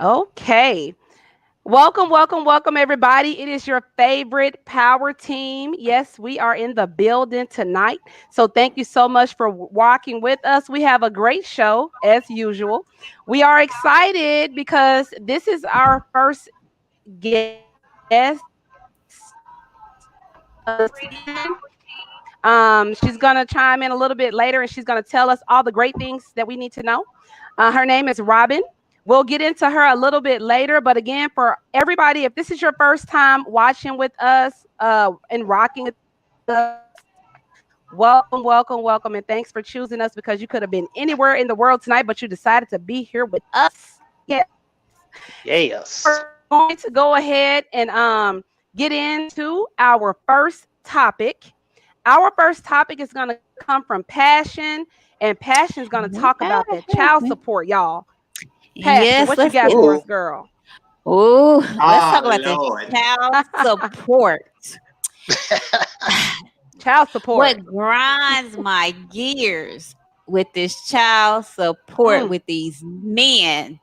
Okay. Welcome, welcome, welcome, everybody. It is your favorite power team. Yes, we are in the building tonight. So, thank you so much for walking with us. We have a great show, as usual. We are excited because this is our first guest of the season. She's going to chime in a little bit later and she's going to tell us all the great things that we need to know. Her name is Robbin. We'll get into her a little bit later. But again, for everybody, if this is your first time watching with us and rocking with us, welcome, welcome, welcome. And thanks for choosing us because you could have been anywhere in the world tonight, but you decided to be here with us. Yes. So we are Yes. going to go ahead and get into our first topic. Our first topic is going to come from Passion, and Passion is going to talk You about that gotta child help me. support, y'all. Passion, Yes, what you let's got get for this. us, Ooh. girl? Oh, let's talk Oh about this Lord. child support. Child support. What grinds my gears with this child support Mm, with these men?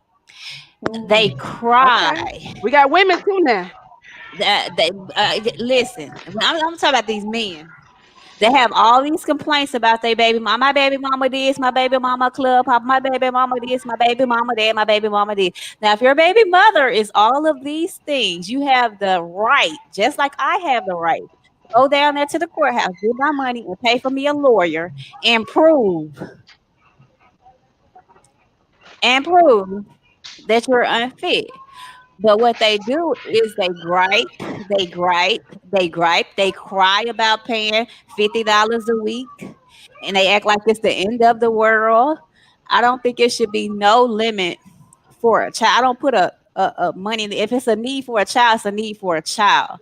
They Mm. okay. cry. We got women too now. Listen, I'm talking about these men. They have all these complaints about their baby mama. My baby mama this, my baby mama club pop, my baby mama this, my baby mama that, my baby mama this. Now, if your baby mother is all of these things, you have the right, just like I have the right, to go down there to the courthouse, get my money, and pay for me a lawyer and prove that you're unfit. But what they do is they cry about paying $50 a week, and they act like it's the end of the world. I don't think it should be no limit for a child. I don't put a money if it's a need for a child, it's a need for a child.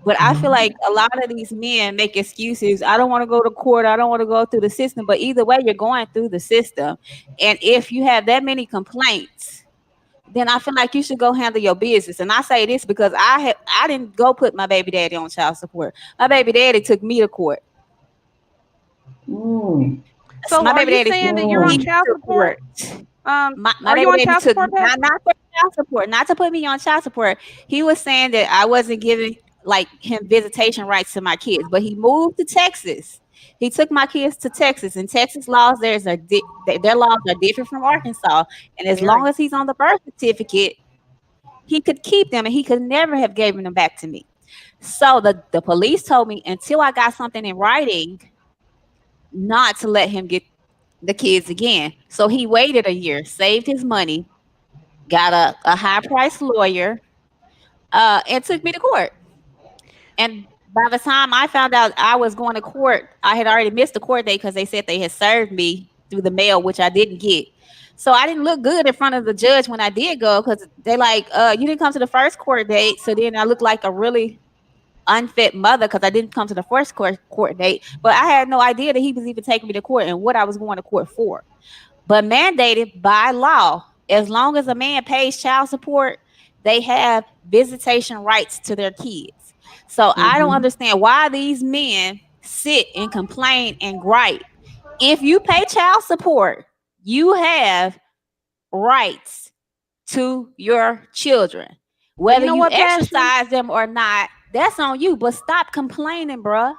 But I feel like a lot of these men make excuses. I don't want to go to court. I don't want to go through the system. But either way, you're going through the system. And if you have that many complaints, then I feel like you should go handle your business. And I say this because I didn't go put my baby daddy on child support. My baby daddy took me to court. Mm. So So my are baby you daddy saying took that you're on me Mm. child to support? court. My Are you baby on daddy child took support, Passion? not for child support, not to put me on child support. He was saying that I wasn't giving like him visitation rights to my kids, but he moved to Texas. He took my kids to Texas, and Texas laws their laws are different from Arkansas. And as long Very. as he's on the birth certificate, he could keep them, and he could never have given them back to me. So the police told me until I got something in writing, not to let him get the kids again. So he waited a year, saved his money, got a high priced lawyer, and took me to court. And by the time I found out I was going to court, I had already missed the court date because they said they had served me through the mail, which I didn't get. So I didn't look good in front of the judge when I did go because they like, you didn't come to the first court date. So then I looked like a really unfit mother because I didn't come to the first court date. But I had no idea that he was even taking me to court and what I was going to court for. But mandated by law, as long as a man pays child support, they have visitation rights to their kids. So I don't Mm-hmm. understand why these men sit and complain and gripe. If you pay child support, you have rights to your children. But you Whether know you what, Passion? exercise them or not, that's on you. But stop complaining, bruh.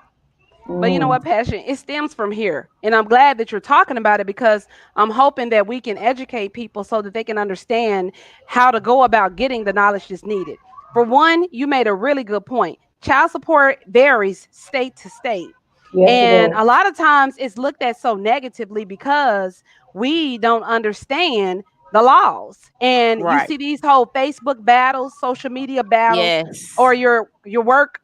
But you know what, Mm. Passion? It stems from here. And I'm glad that you're talking about it because I'm hoping that we can educate people so that they can understand how to go about getting the knowledge that's needed. For one, you made a really good point. Child support varies state to state. Yes, it And a does. lot of times it's looked at so negatively because we don't understand the laws. And you Right. see these whole Facebook battles, social media battles, or Yes. your work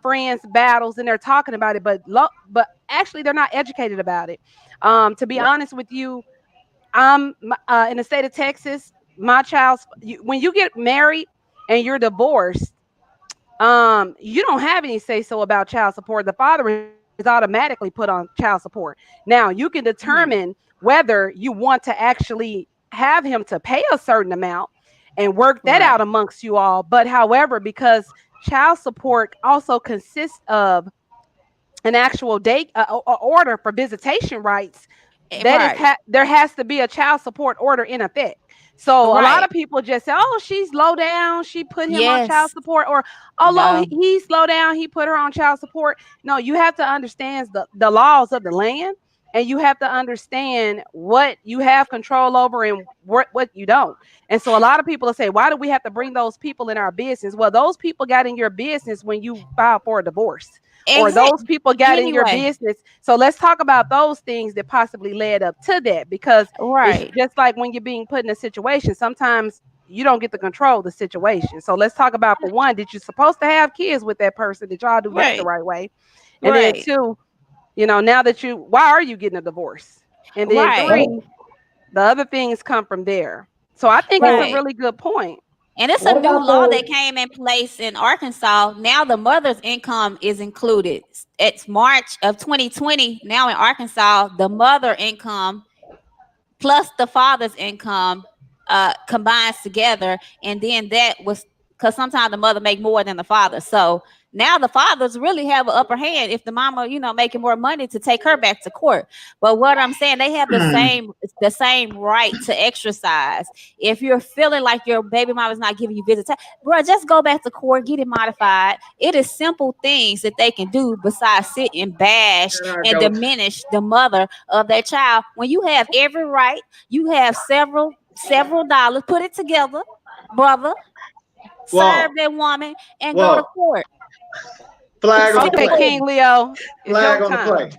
friends battles, and they're talking about it, but but actually they're not educated about it. To be Right. honest with you, in the state of Texas. When you get married and you're divorced, you don't have any say so about child support. The father is automatically put on child support. Now you can determine Hmm. whether you want to actually have him to pay a certain amount and work that out Right. amongst you all. But however, because child support also consists of an actual date order for visitation rights, Right. there has to be a child support order in effect. So a lot Right. of people just say, "Oh, she's low down. She put him on child Yes. support," or "Oh, No. he's low down. He put her on child support." No, you have to understand the laws of the land, and you have to understand what you have control over and what you don't. And so a lot of people will say, "Why do we have to bring those people in our business?" Well, those people got in your business when you filed for a divorce. Or those Exactly. people got in your Anyway. business. So let's talk about those things that possibly led up to that, because it's Right. just like when you're being put in a situation, sometimes you don't get to control the situation. So let's talk about, for one, did you supposed to have kids with that person? Did y'all do that the Right. right way? And then Right. two, now that why are you getting a divorce? And then Right. three, the other things come from there. So I think it's a Right. really good point. And it's a What new about law that the came in place in Arkansas. Now the mother's income is included. It's March of 2020. Now in Arkansas, the mother income plus the father's income combines together, and then that was because sometimes the mother make more than the father. So now the fathers really have an upper hand if the mama, making more money to take her back to court. But what I'm saying, they have the same right to exercise. If you're feeling like your baby mama's not giving you visitation, bro, just go back to court, get it modified. It is simple things that they can do besides sit and bash and diminish the mother of their child. When you have every right, you have several dollars, put it together, brother, Whoa, serve that woman and go to whoa. court. Flag on the Okay, play. King Leo, it's your Flag on the time. play.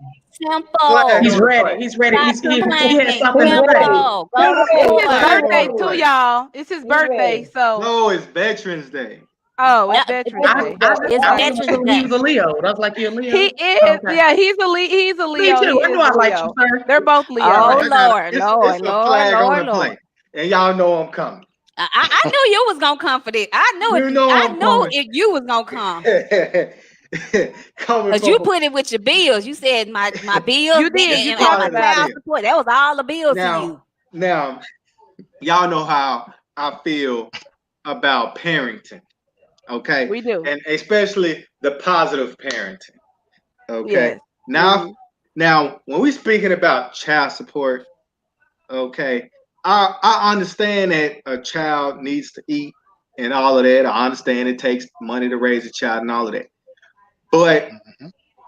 Flag Simple. He's on the ready. play. He's ready. Stop He had complaining. something he's to say. ready. Simple. Go to He's It's ready. his court. Flag on birthday the too, play. y'all. It's his He's birthday. ready. So, No, it's Veterans Day. oh, it's Yeah, Veterans I, Day. I, it's I Okay. was Veterans assuming he Day. was a Leo. That's like you're a He Leo. is, Okay. yeah, he's a Me Leo. too. He I is knew a I liked you, Leo. sir. They're both Oh Leos. Lord, It's Lord, a Lord, flag on Lord, the Lord. play. And y'all know I'm coming. I knew you was gonna come for this. I knew You it. know I I'm knew coming. if you was gonna come. Coming Cause you from put it with your bills. You said my bills, You nigga, did. You and talked my about child it. support. That was all the bills to now. you. Now, y'all know how I feel about parenting. Okay. We do. And especially the positive parenting. Okay. Yes. Now, now when we speaking about child support, okay, I understand that a child needs to eat and all of that. I understand it takes money to raise a child and all of that. But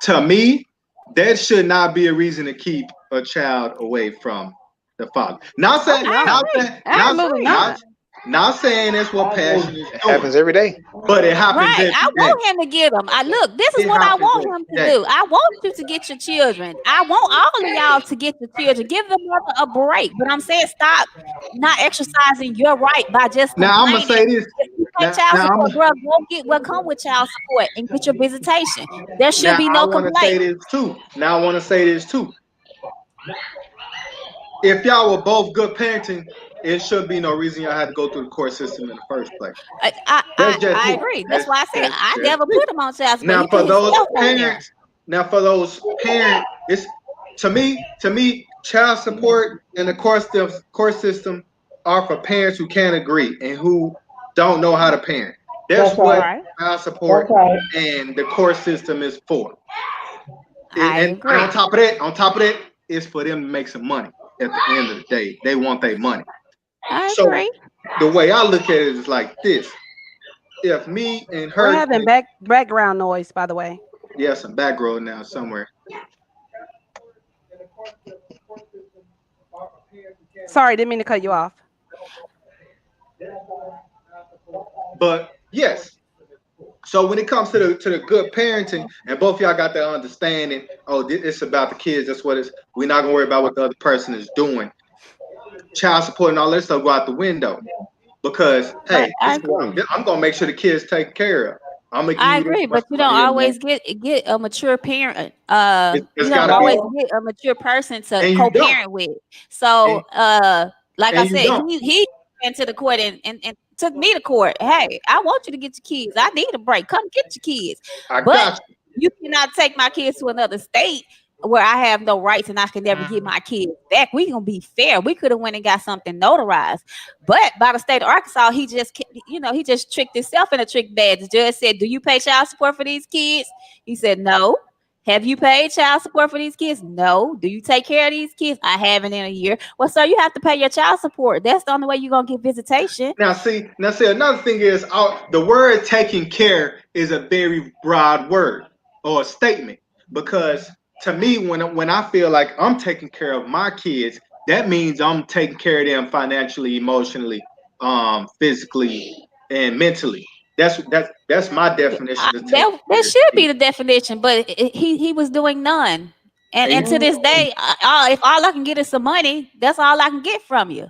to me, that should not be a reason to keep a child away from the father. Not saying, Oh I no. not agree. saying, I Absolutely agree. not. not saying that's what I agree. passion is It doing, happens every day. but it happens Right. every I day. want him to get them. Look, this is It what I happens want every him to day. do. I want you to get your children. I want all of y'all to get your children. Give the mother a break. But I'm saying stop not exercising your right by just Now I'm gonna complaining. say this. If you pay Now, child now support, I'm bro, go get what come with child support and get your visitation. There should now be I no want to say complaint. this too. Now I want to say this too. If y'all were both good parenting, it should be no reason y'all had to go through the court system in the first place. I I, That's I, just I me. agree. That's why I said I That's never me. put him on child support. Now He for put those himself on there. parents, it's to me, child support and the court system are for parents who can't agree and who don't know how to parent. That's That's what right. Right. child That's support right. and the court system is for. I And agree. on top of that, it's for them to make some money. At the end of the day, they want their money. I So agree. the way I look at it is like this: if me and We're her, having background noise, by the way. yeah, some background now somewhere. Sorry, didn't mean to cut you off. But yes, so when it comes to the good parenting, and both y'all got that understanding, oh, it's about the kids. That's what it's. We're not gonna worry about what the other person is doing. Child support and all that stuff go out the window because But hey, I this is what agree. I'm gonna make sure the kids take care of. I'm gonna give I you this agree, much but you don't money a month. always get a mature parent. It's You don't gotta be, always get a mature person to and you don't, co-parent with. So, and, like I and you said, don't. he went to the court and took me to court. Hey, I want you to get your kids. I need a break. Come get your kids. I But got you cannot take my kids to another state where I have no rights and I can never get my kids back. We gonna be fair. We could have went and got something notarized, but by the state of Arkansas, he just tricked himself in a trick bag. The judge said, "Do you pay child support for these kids?" He said, "No." Have you paid child support for these kids? No. Do you take care of these kids? I haven't in a year. Well, sir, you have to pay your child support. That's the only way you're gonna get visitation. Now see, another thing is the word taking care is a very broad word or a statement because to me, when I feel like I'm taking care of my kids, that means I'm taking care of them financially, emotionally, physically, and mentally. That's my definition of taking That care of should be kids. the definition, but he was doing none. And to And this day, if all I can get is some money, that's all I can get from you.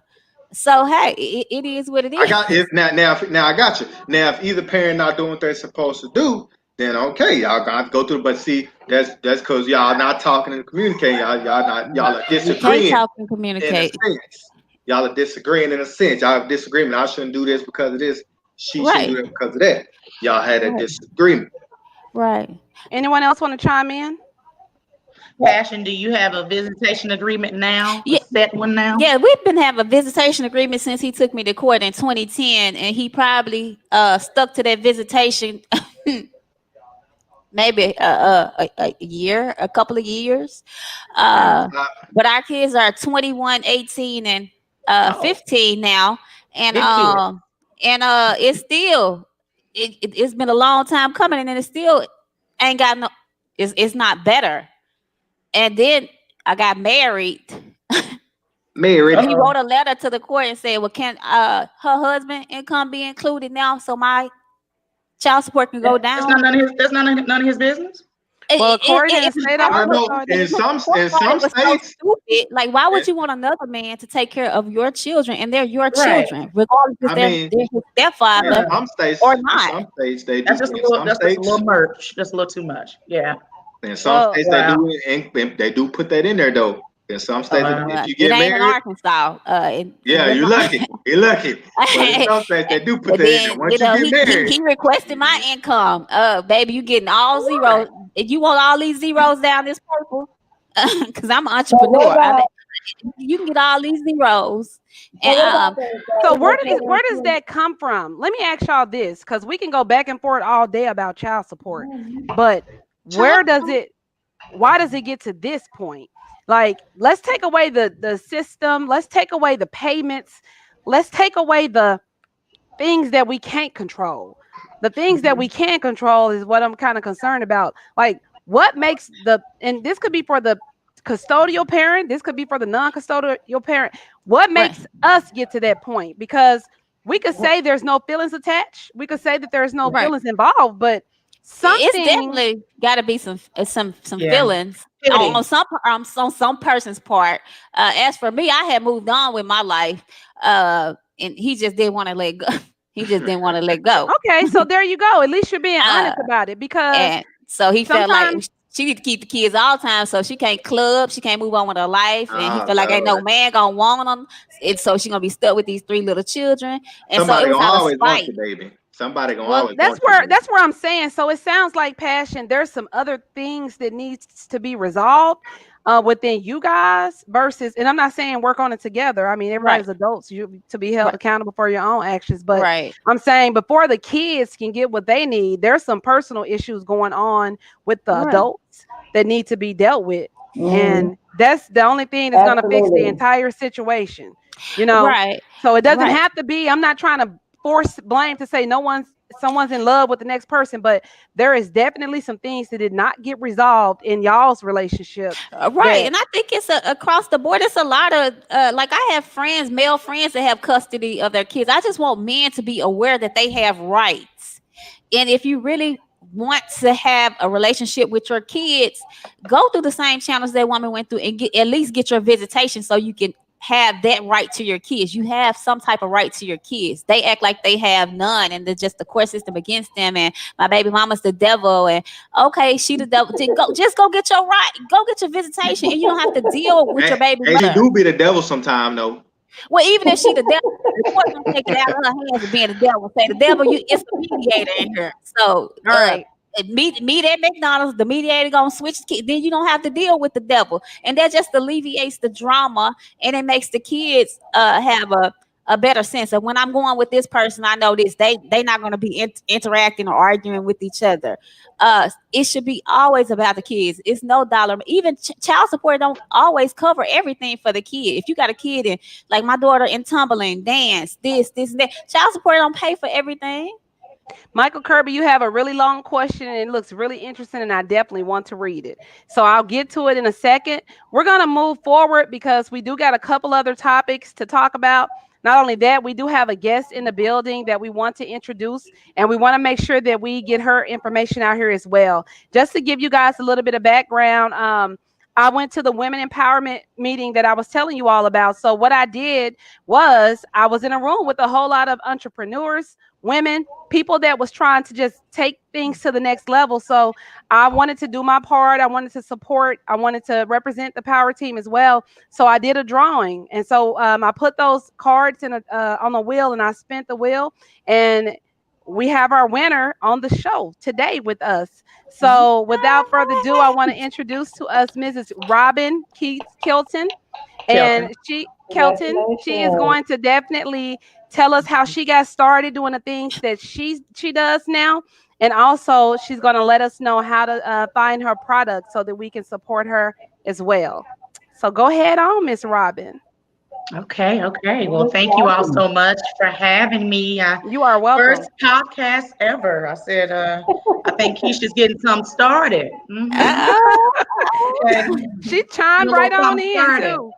So hey, it is what it I got is. it now. I got you. Now, if either parent not doing what they're supposed to do, then okay, y'all gonna have to go through. But see, that's because y'all not talking and communicating. Y'all are You can't disagreeing talk and in a communicate. sense. Y'all are disagreeing in a sense. Y'all have disagreement. I shouldn't do this because of this. She shouldn't do Right, that because of that. Y'all had a right, disagreement. right. Anyone else want to chime in? Passion, do you have a visitation agreement now? A Yeah, set one now? yeah, we've been having a visitation agreement since he took me to court in 2010, and he probably stuck to that visitation maybe a year, a couple of years. And Uh, but our kids are 21, 18, and Oh, 15 now, and big kid. it's still it's been a long time coming, and it still ain't got no. It's not better. And then I got married. married. And he Uh-oh. wrote a letter to the court and said, "Well, can her husband income be included now so my child support can go That's down?" not none of his. That's not none of his business. Well, according to the It's state not. of I know Arkansas, in some Court in thought it some was so states. stupid. Like, why would you want another man to take care of your children, and they're your Right. children, regardless if I mean, they're his in stepfather Uh, some states, or in not? some states they that's do. just a In little. some That's just a states, little merch. Just a little too much. Yeah. in some well, states they Wow. do, and they do put that in there though. In some states, Wow. if you It get ain't in married, Arkansas. It yeah, was you're not. lucky. You're lucky. But in some states, they do put And that in there. then Once you get married, he requested my income. Baby, you getting all zeros. If you want all these zeros down this purple, because I'm an entrepreneur. You can get all these zeros. And so where does that come from? Let me ask y'all this, because we can go back and forth all day about child support, but where Child. does it? Why does it get to this point? Like, let's take away the system. Let's take away the payments. Let's take away the things that we can't control. The things that we can control is what I'm kind of concerned about. Like, what makes and this could be for the custodial parent, this could be for the non-custodial parent. What right, makes us get to that point? Because we could say there's no feelings attached. We could say that there's no right. feelings involved, but It's something, definitely got to be some Yeah. feelings Pivoting. on some person's part. As for me, I had moved on with my life, and he just didn't want to let go. He just didn't want to let go. okay, so there you go. At least you're being Uh, honest about it, because and so he felt like sometimes, she need to keep the kids all the time, so she can't club, she can't move on with her life, and he oh felt like ain't no Lord, man gonna want them, and so she gonna be stuck with these three little children, and so it somebody was gonna out of always want spite. you, baby. Somebody gonna well, always want you, baby. that's where I'm saying. So it sounds like passion. There's some other things that needs to be resolved within you guys versus, and I'm not saying work on it together. I mean, Right, everybody's adults, you to be held right, accountable for your own actions. But right, I'm saying before the kids can get what they need, there's some personal issues going on with the right, adults that need to be dealt with. Mhm. And that's the only thing that's going to fix the Absolutely. entire situation, you know? right, So it doesn't right. have to be, I'm not trying to force blame to say someone's in love with the next person, but there is definitely some things that did not get resolved in y'all's relationship Right, that and I think it's across the board. It's a lot of like I have friends, male friends that have custody of their kids. I just want men to be aware that they have rights, and if you really want to have a relationship with your kids, go through the same channels that woman went through and at least get your visitation so you can have that right to your kids. You have some type of right to your kids. They act like they have none, and they're just the court system against them. And my baby mama's the devil, and okay, she the devil. Then just go get your right, go get your visitation, and you don't have to deal with your Hey, baby hey, she mother. do be the devil sometime though. Well, even if she the devil, the court don't take it out of her hands of being the devil. Say the devil, it's a mediator in here. So all right. meet at McDonald's, the mediator gonna switch then you don't have to deal with the devil. And that just alleviates the drama, and it makes the kids have a better sense of when I'm going with this person, I know this, they not going to be interacting or arguing with each other. It should be always about the kids. It's no dollar. Even child support don't always cover everything for the kid. If you got a kid and like my daughter in tumbling, dance, this and that, child support don't pay for everything. Michael Kirby, you have a really long question and it looks really interesting, and I definitely want to read it. So I'll get to it in a second. We're going to move forward because we do got a couple other topics to talk about. Not only that, we do have a guest in the building that we want to introduce, and we want to make sure that we get her information out here as well. Just to give you guys a little bit of background, I went to the women empowerment meeting that I was telling you all about. So what I did was I was in a room with a whole lot of entrepreneurs, women, people that was trying to just take things to the next level. So I wanted to do my part. I wanted to support. I wanted to represent the power team as well. So I did a drawing. And so I put those cards on the wheel, and I spent the wheel, and we have our winner on the show today with us. So without further ado, I want to introduce to us Mrs. Robbin Kelton. And Kelton, she is going to definitely tell us how she got started doing the things that she does now. And also she's going to let us know how to find her product so that we can support her as well. So go ahead on, Miss Robbin. Okay. Well, thank you all so much for having me. You are welcome. First podcast ever. I said, I think Keisha's getting something started. Okay. She chimed right on in too.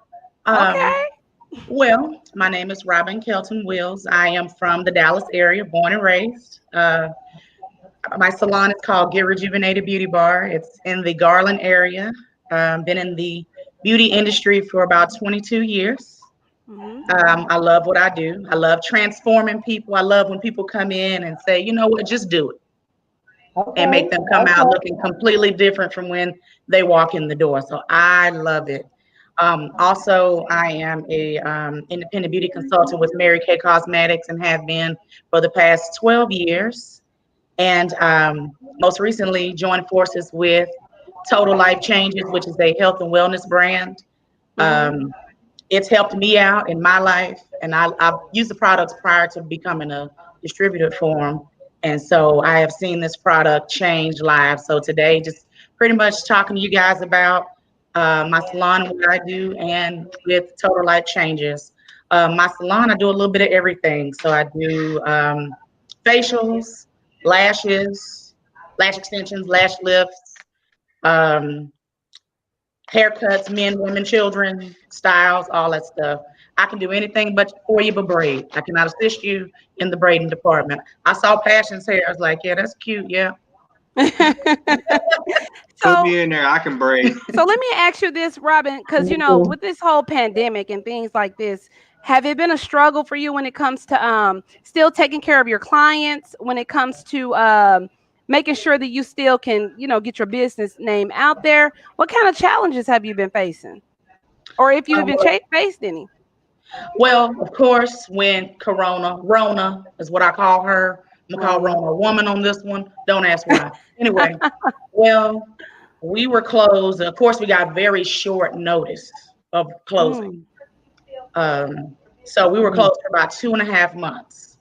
Okay. Well, my name is Robbin Kelton Wills. I am from the Dallas area, born and raised. My salon is called Get Rejuvenated Beauty Bar. It's in the Garland area. Been in the beauty industry for about 22 years. I love what I do. I love transforming people. I love when people come in and say, you know what, just do it. And make them come out looking completely different from when they walk in the door. So I love it. Also, I am a independent beauty consultant with Mary Kay Cosmetics and have been for the past 12 years. And most recently joined forces with Total Life Changes, which is a health and wellness brand. It's helped me out in my life, and I've used the products prior to becoming a distributor for them. And so I have seen this product change lives. So today, just pretty much talking to you guys about my salon and what I do, and with Total Life Changes. My salon, I do a little bit of everything. So I do facials, lashes, lash extensions, lash lifts, haircuts, men, women, children, styles, all that stuff. I can do anything but for you but braid. I cannot assist you in the braiding department. I saw Passion's hair. I was like, yeah, that's cute. Yeah. Put me in there. I can braid. So let me ask you this, Robbin, because with this whole pandemic and things like this, have it been a struggle for you when it comes to still taking care of your clients, when it comes to making sure that you still can, get your business name out there? What kind of challenges have you been facing? Or if you've been faced any? Well, of course, when Rona is what I call her. I'm gonna call Rona a woman on this one. Don't ask why. Anyway, well, we were closed. Of course, we got very short notice of closing. So we were closed for about 2.5 months.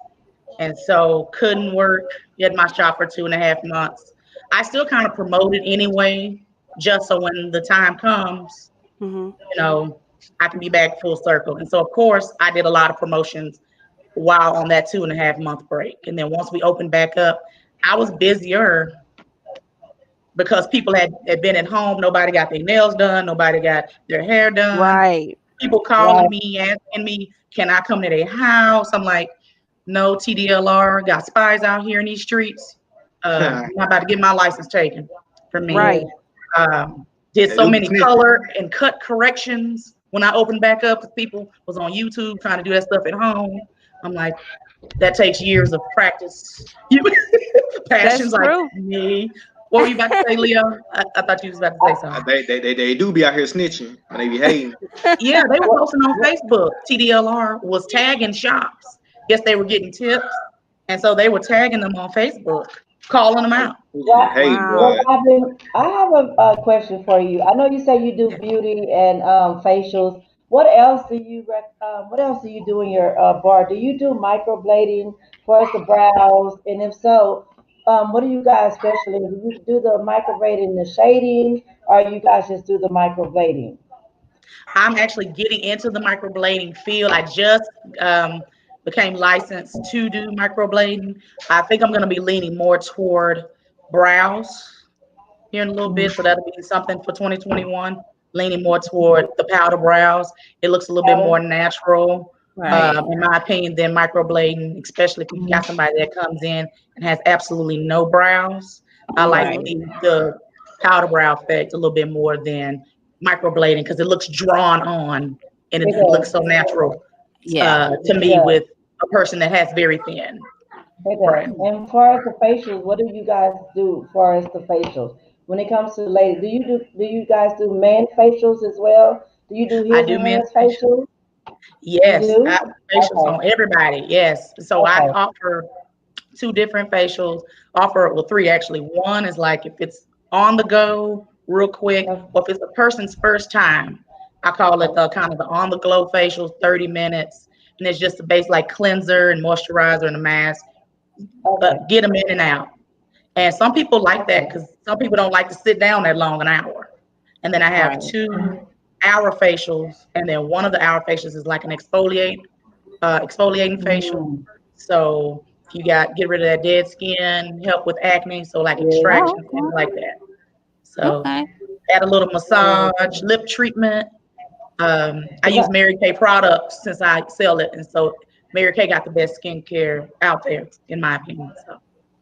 And so couldn't work at my shop for 2.5 months. I still kind of promoted anyway, just so when the time comes, I can be back full circle. And so, of course, I did a lot of promotions while on that 2.5 month break. And then once we opened back up, I was busier because people had been at home. Nobody got their nails done. Nobody got their hair done. Right. People calling me, asking me, can I come to their house? I'm like, no, TDLR, got spies out here in these streets. I'm about to get my license taken from me. Right. Did so many color and cut corrections when I opened back up, because people was on YouTube trying to do that stuff at home. I'm like, that takes years of practice. Passions like me. What were you about to say, Leo? I thought you was about to say something. They do be out here snitching, and they be hating. Yeah, they were posting on Facebook. TDLR was tagging shops. Guess they were getting tips, and so they were tagging them on Facebook, calling them out. Hey, Robin, I have a question for you. I know you say you do beauty and facials. what else do you do in your bar? Do you do microblading for us the brows? And if so, what do you guys specialize? Do you do the microblading, the shading, or you guys just do the microblading? I'm actually getting into the microblading field. I just became licensed to do microblading. I think I'm going to be leaning more toward brows here in a little bit. So that'll be something for 2021, leaning more toward the powder brows. It looks a little bit more natural, Right. in my opinion, than microblading, especially if you got somebody that comes in and has absolutely no brows. I like Right. the powder brow effect a little bit more than microblading because it looks drawn on and It it looks does. so natural Yeah. to It me does. with a person that has very thin It does. brow. And far as the facials, what do you guys do far as the facials? When it comes to ladies, do you guys do men facials as well? Do you do I his do and men's hers facial. facials? You Yes, I do? have facials Okay. on everybody. Yes. So I Okay. offer two different facials, offer, well, three actually. One is like if it's on the go, real quick, or if it's a person's first time, I call it the kind of the on the glow facials, 30 minutes. And it's just a base like cleanser and moisturizer and a mask, Okay. get them in and out. And some people like that Okay. because some people don't like to sit down that long, an hour. And then I have Right. 2 hour facials, and then one of the hour facials is like an exfoliating facial. Mm. So if you got get rid of that dead skin, help with acne, so like Yeah. Oh, extraction, things like that. So okay. add a little Yeah. massage, lip treatment. I 'Cause use Mary Kay products since I sell it, and so Mary Kay got the best skincare out there, in my opinion. So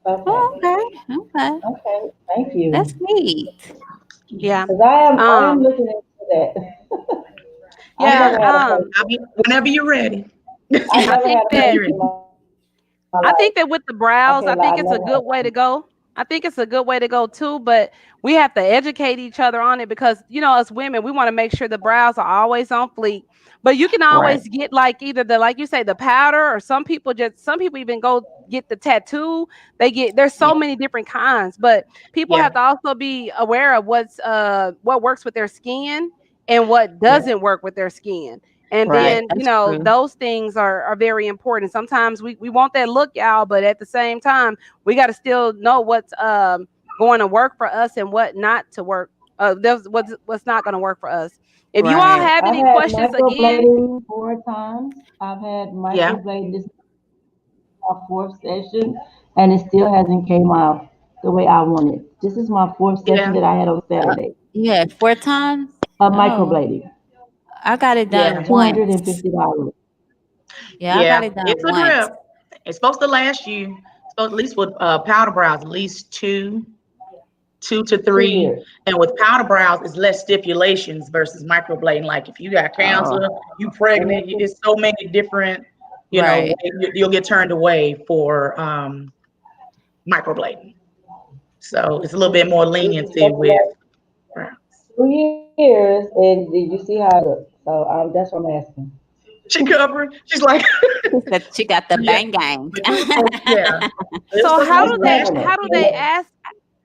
okay. Oh, okay. Okay. Okay. Thank That's you. neat. Yeah. Because I am Um, looking into that. I've yeah. never yeah, had a face. whenever you're ready. I've I never think had a Whenever that face you're in ready. my I life. think that with the I brows, I can't lie. think I it's a never had good a way to face. go. I think it's a good way to go too, but we have to educate each other on it because us women, we want to make sure the brows are always on fleek. But you can Right. always get like either the like you say the powder, or some people even go get the tattoo. There's so Yeah, many different kinds, but people have yeah, to also be aware of what works with their skin and what yeah, doesn't work with their skin. And yeah. Right. then, That's true. those things are very important. Sometimes we want that look, y'all, but at the same time, we got to still know what's going to work for us and what not to work. There's what's not going to work for us. If you all Right. have I've any had questions, again, microblading 4 times. I've had Yeah. microblading. This is my fourth session, and it still hasn't came out the way I wanted. This is my fourth session Yeah, that I had on Uh, Saturday. yeah, 4 times. Oh, Microblading, I got it yeah, done two hundred and once. fifty dollars Yeah, I got yeah. it done It's a once. drip. It's supposed to last you. Supposed at least with powder brows, at least two to two three. years. And with powder brows, it's less stipulations versus microblading. Like if you got Oh, cancer, you pregnant, Mhm. it's so many different, right. you'll get turned away for microblading. So it's a little bit more This is leniency supposed to with last brows. 2 years, and you see how it looks. So that's what I'm asking. She covered. She's like, That she got the yeah, bang gang. but it's supposed, yeah, it's so supposed to how be I'm do they loving lasting it. how do you. they ask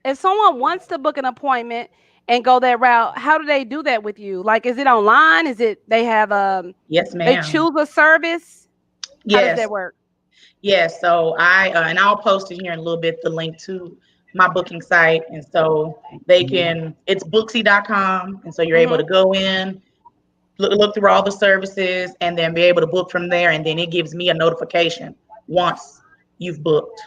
if someone wants to book an appointment and go that route? How do they do that with you? Like, is it online? Is it they have Yes, they ma'am. choose a service? How does Yes. that work? Yes, so and I'll post it here in a little bit, the link to my booking site. And so it's booksy.com. And so you're able Hmm. to go in, look through all the services, and then be able to book from there. And then it gives me a notification once you've booked.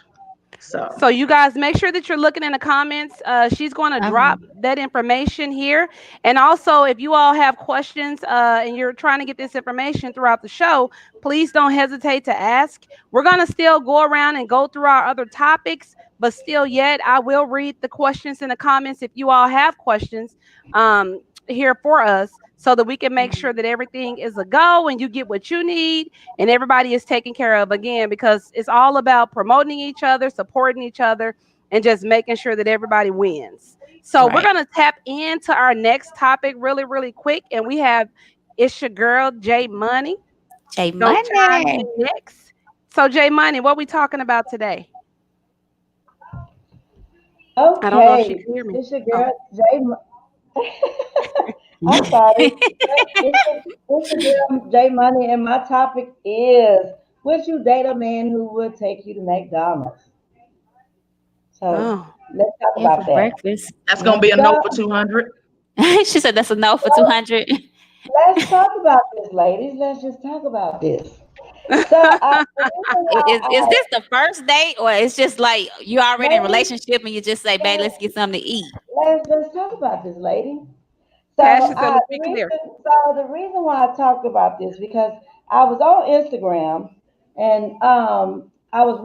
So, So you guys make sure that you're looking in the comments. She's going to drop Um, that information here. And also, if you all have questions and you're trying to get this information throughout the show, please don't hesitate to ask. We're going to still go around and go through our other topics, but still yet I will read the questions in the comments if you all have questions here for us, so that we can make sure that everything is a go and you get what you need and everybody is taken care of, again, because it's all about promoting each other, supporting each other, and just making sure that everybody wins. So we're right. going to tap into our next topic really, really quick. And we have it's your girl, Jay Money, J going to chime Money. in next. So, Jay Money, what we talking about today? I don't know if she Okay, can hear me. this your Oh, girl Jay. I'm sorry. Instagram J Money, and my topic is: would you date a man who would take you to McDonald's? So Oh, let's talk Yeah, for about that. breakfast. That's gonna Yeah. be a no for So 200. She said that's a no for 200. let's talk about this, ladies. Let's just talk about this. So the reason why Is this the first date, or it's just like you already in a ladies, relationship and you just say, babe, let's get something to eat? let's talk about this, lady. So Passion, so let's the be clear. reason, so the reason why I talked about this because I was on Instagram and I was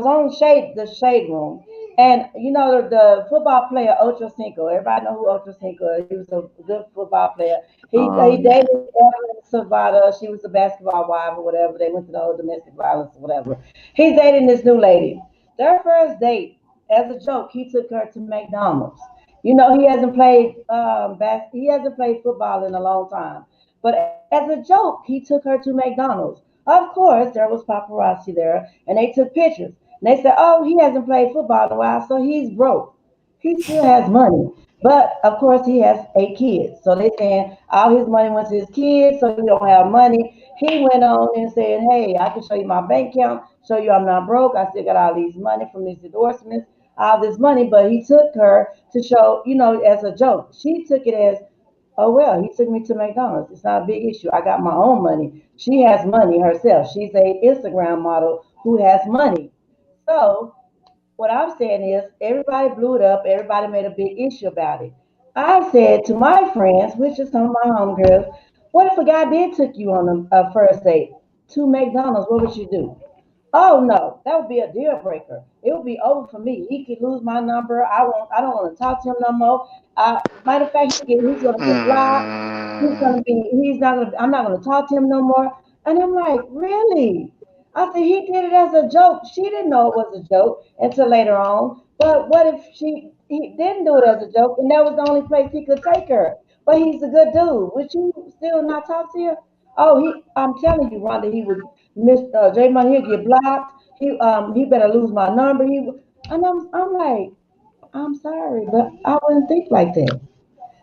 on the shade room, and you know the football player Ocho Cinco. Everybody know who Ocho Cinco is. He was a good football player. Oh He yeah. dated Evelyn Savada. She was a basketball wife or whatever. They went to the whole domestic violence or whatever. He's dating this new lady. Their first date, as a joke, he took her to McDonald's. You know, he hasn't played football in a long time. But as a joke, he took her to McDonald's. Of course, there was paparazzi there, and they took pictures. And they said, "Oh, he hasn't played football in a while, so he's broke. He still has money, but of course he has 8 kids. So they saying all his money went to his kids, so he don't have money." He went on and said, "Hey, I can show you my bank account, show you I'm not broke. I still got all these money from these endorsements, all this money." But he took her to show, as a joke. She took it as, "Oh well, he took me to McDonald's. It's not a big issue. I got my own money." She has money herself. She's a Instagram model who has money. So what I'm saying is everybody blew it up. Everybody made a big issue about it. I said to my friends, which is some of my homegirls, what if a guy did took you on a first date to McDonald's? What would you do? Oh no, that would be a deal breaker. It would be over for me. He could lose my number. I don't want to talk to him no more. Matter of fact, he's gonna get blocked. I'm not gonna talk to him no more. And I'm like, really? I said he did it as a joke. She didn't know it was a joke until later on. But what if he didn't do it as a joke and that was the only place he could take her? But he's a good dude. Would you still not talk to him? Oh, I'm telling you, Rhonda, he would miss J Money, he'll get blocked. He better lose my number. And I'm like, I'm sorry, but I wouldn't think like that.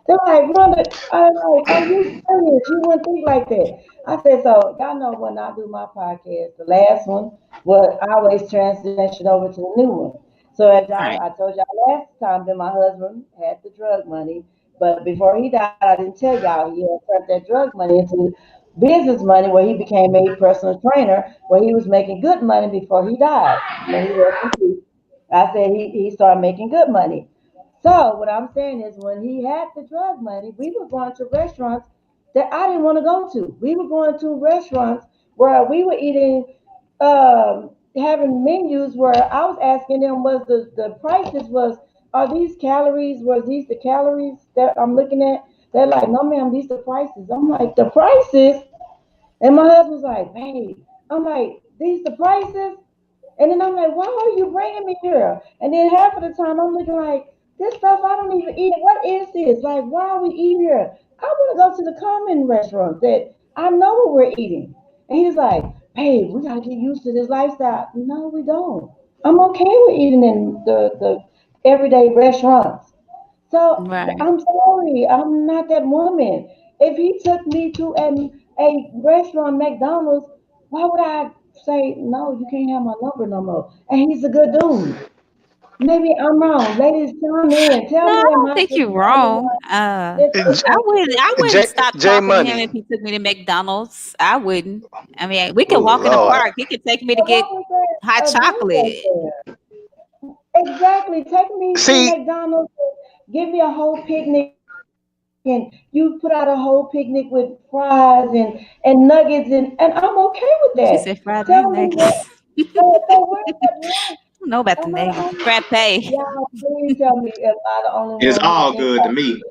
They're like, Rhonda, I'm like, are you serious? You wouldn't think like that. I said, so y'all know when I do my podcast, the last one, well, I always transition over to the new one. So as Right. I told y'all last time that my husband had the drug money, but before he died, I didn't tell y'all he had turned that drug money into business money where he became a personal trainer where he was making good money before he died. When he rest in peace. I said he started making good money. So what I'm saying is when he had the drug money, we were going to restaurants that I didn't want to go to. We were going to restaurants where we were eating, having menus where I was asking them was the prices are these calories, was these the calories that I'm looking at? They're like, no ma'am, these the prices. I'm like, the prices? And my husband's like, babe, I'm like, these the prices? And then I'm like, why are you bringing me here? And then half of the time I'm looking like, this stuff I don't even eat. What is this? Like, why are we eating here? I want to go to the common restaurant that I know what we're eating. And he's like, hey, we got to get used to this lifestyle. No, we don't. I'm okay with eating in the everyday restaurants. So Right. I'm sorry, I'm not that woman. If he took me to a restaurant, McDonald's, why would I say no? You can't have my number no more. And he's a good dude. Maybe I'm wrong. Ladies, chime in. Tell No, me, I am don't I think just you're the only wrong. one that think J, I like wouldn't. I wouldn't stop J talking to him if Money. he took me to McDonald's. I wouldn't. I mean, we Oh could walk in the Lord. park. He could take me to But get what was that hot a deal chocolate. breaker? Exactly. Take me to See, McDonald's and give me a whole picnic, and you put out a whole picnic with fries and nuggets, and I'm okay with She that. said fried Tell and me what. nuggets. So where's that wrong? I don't know about the Am I the nuggets. only Frappe. y'all please tell me am I the only It's one who all thinks good to like me.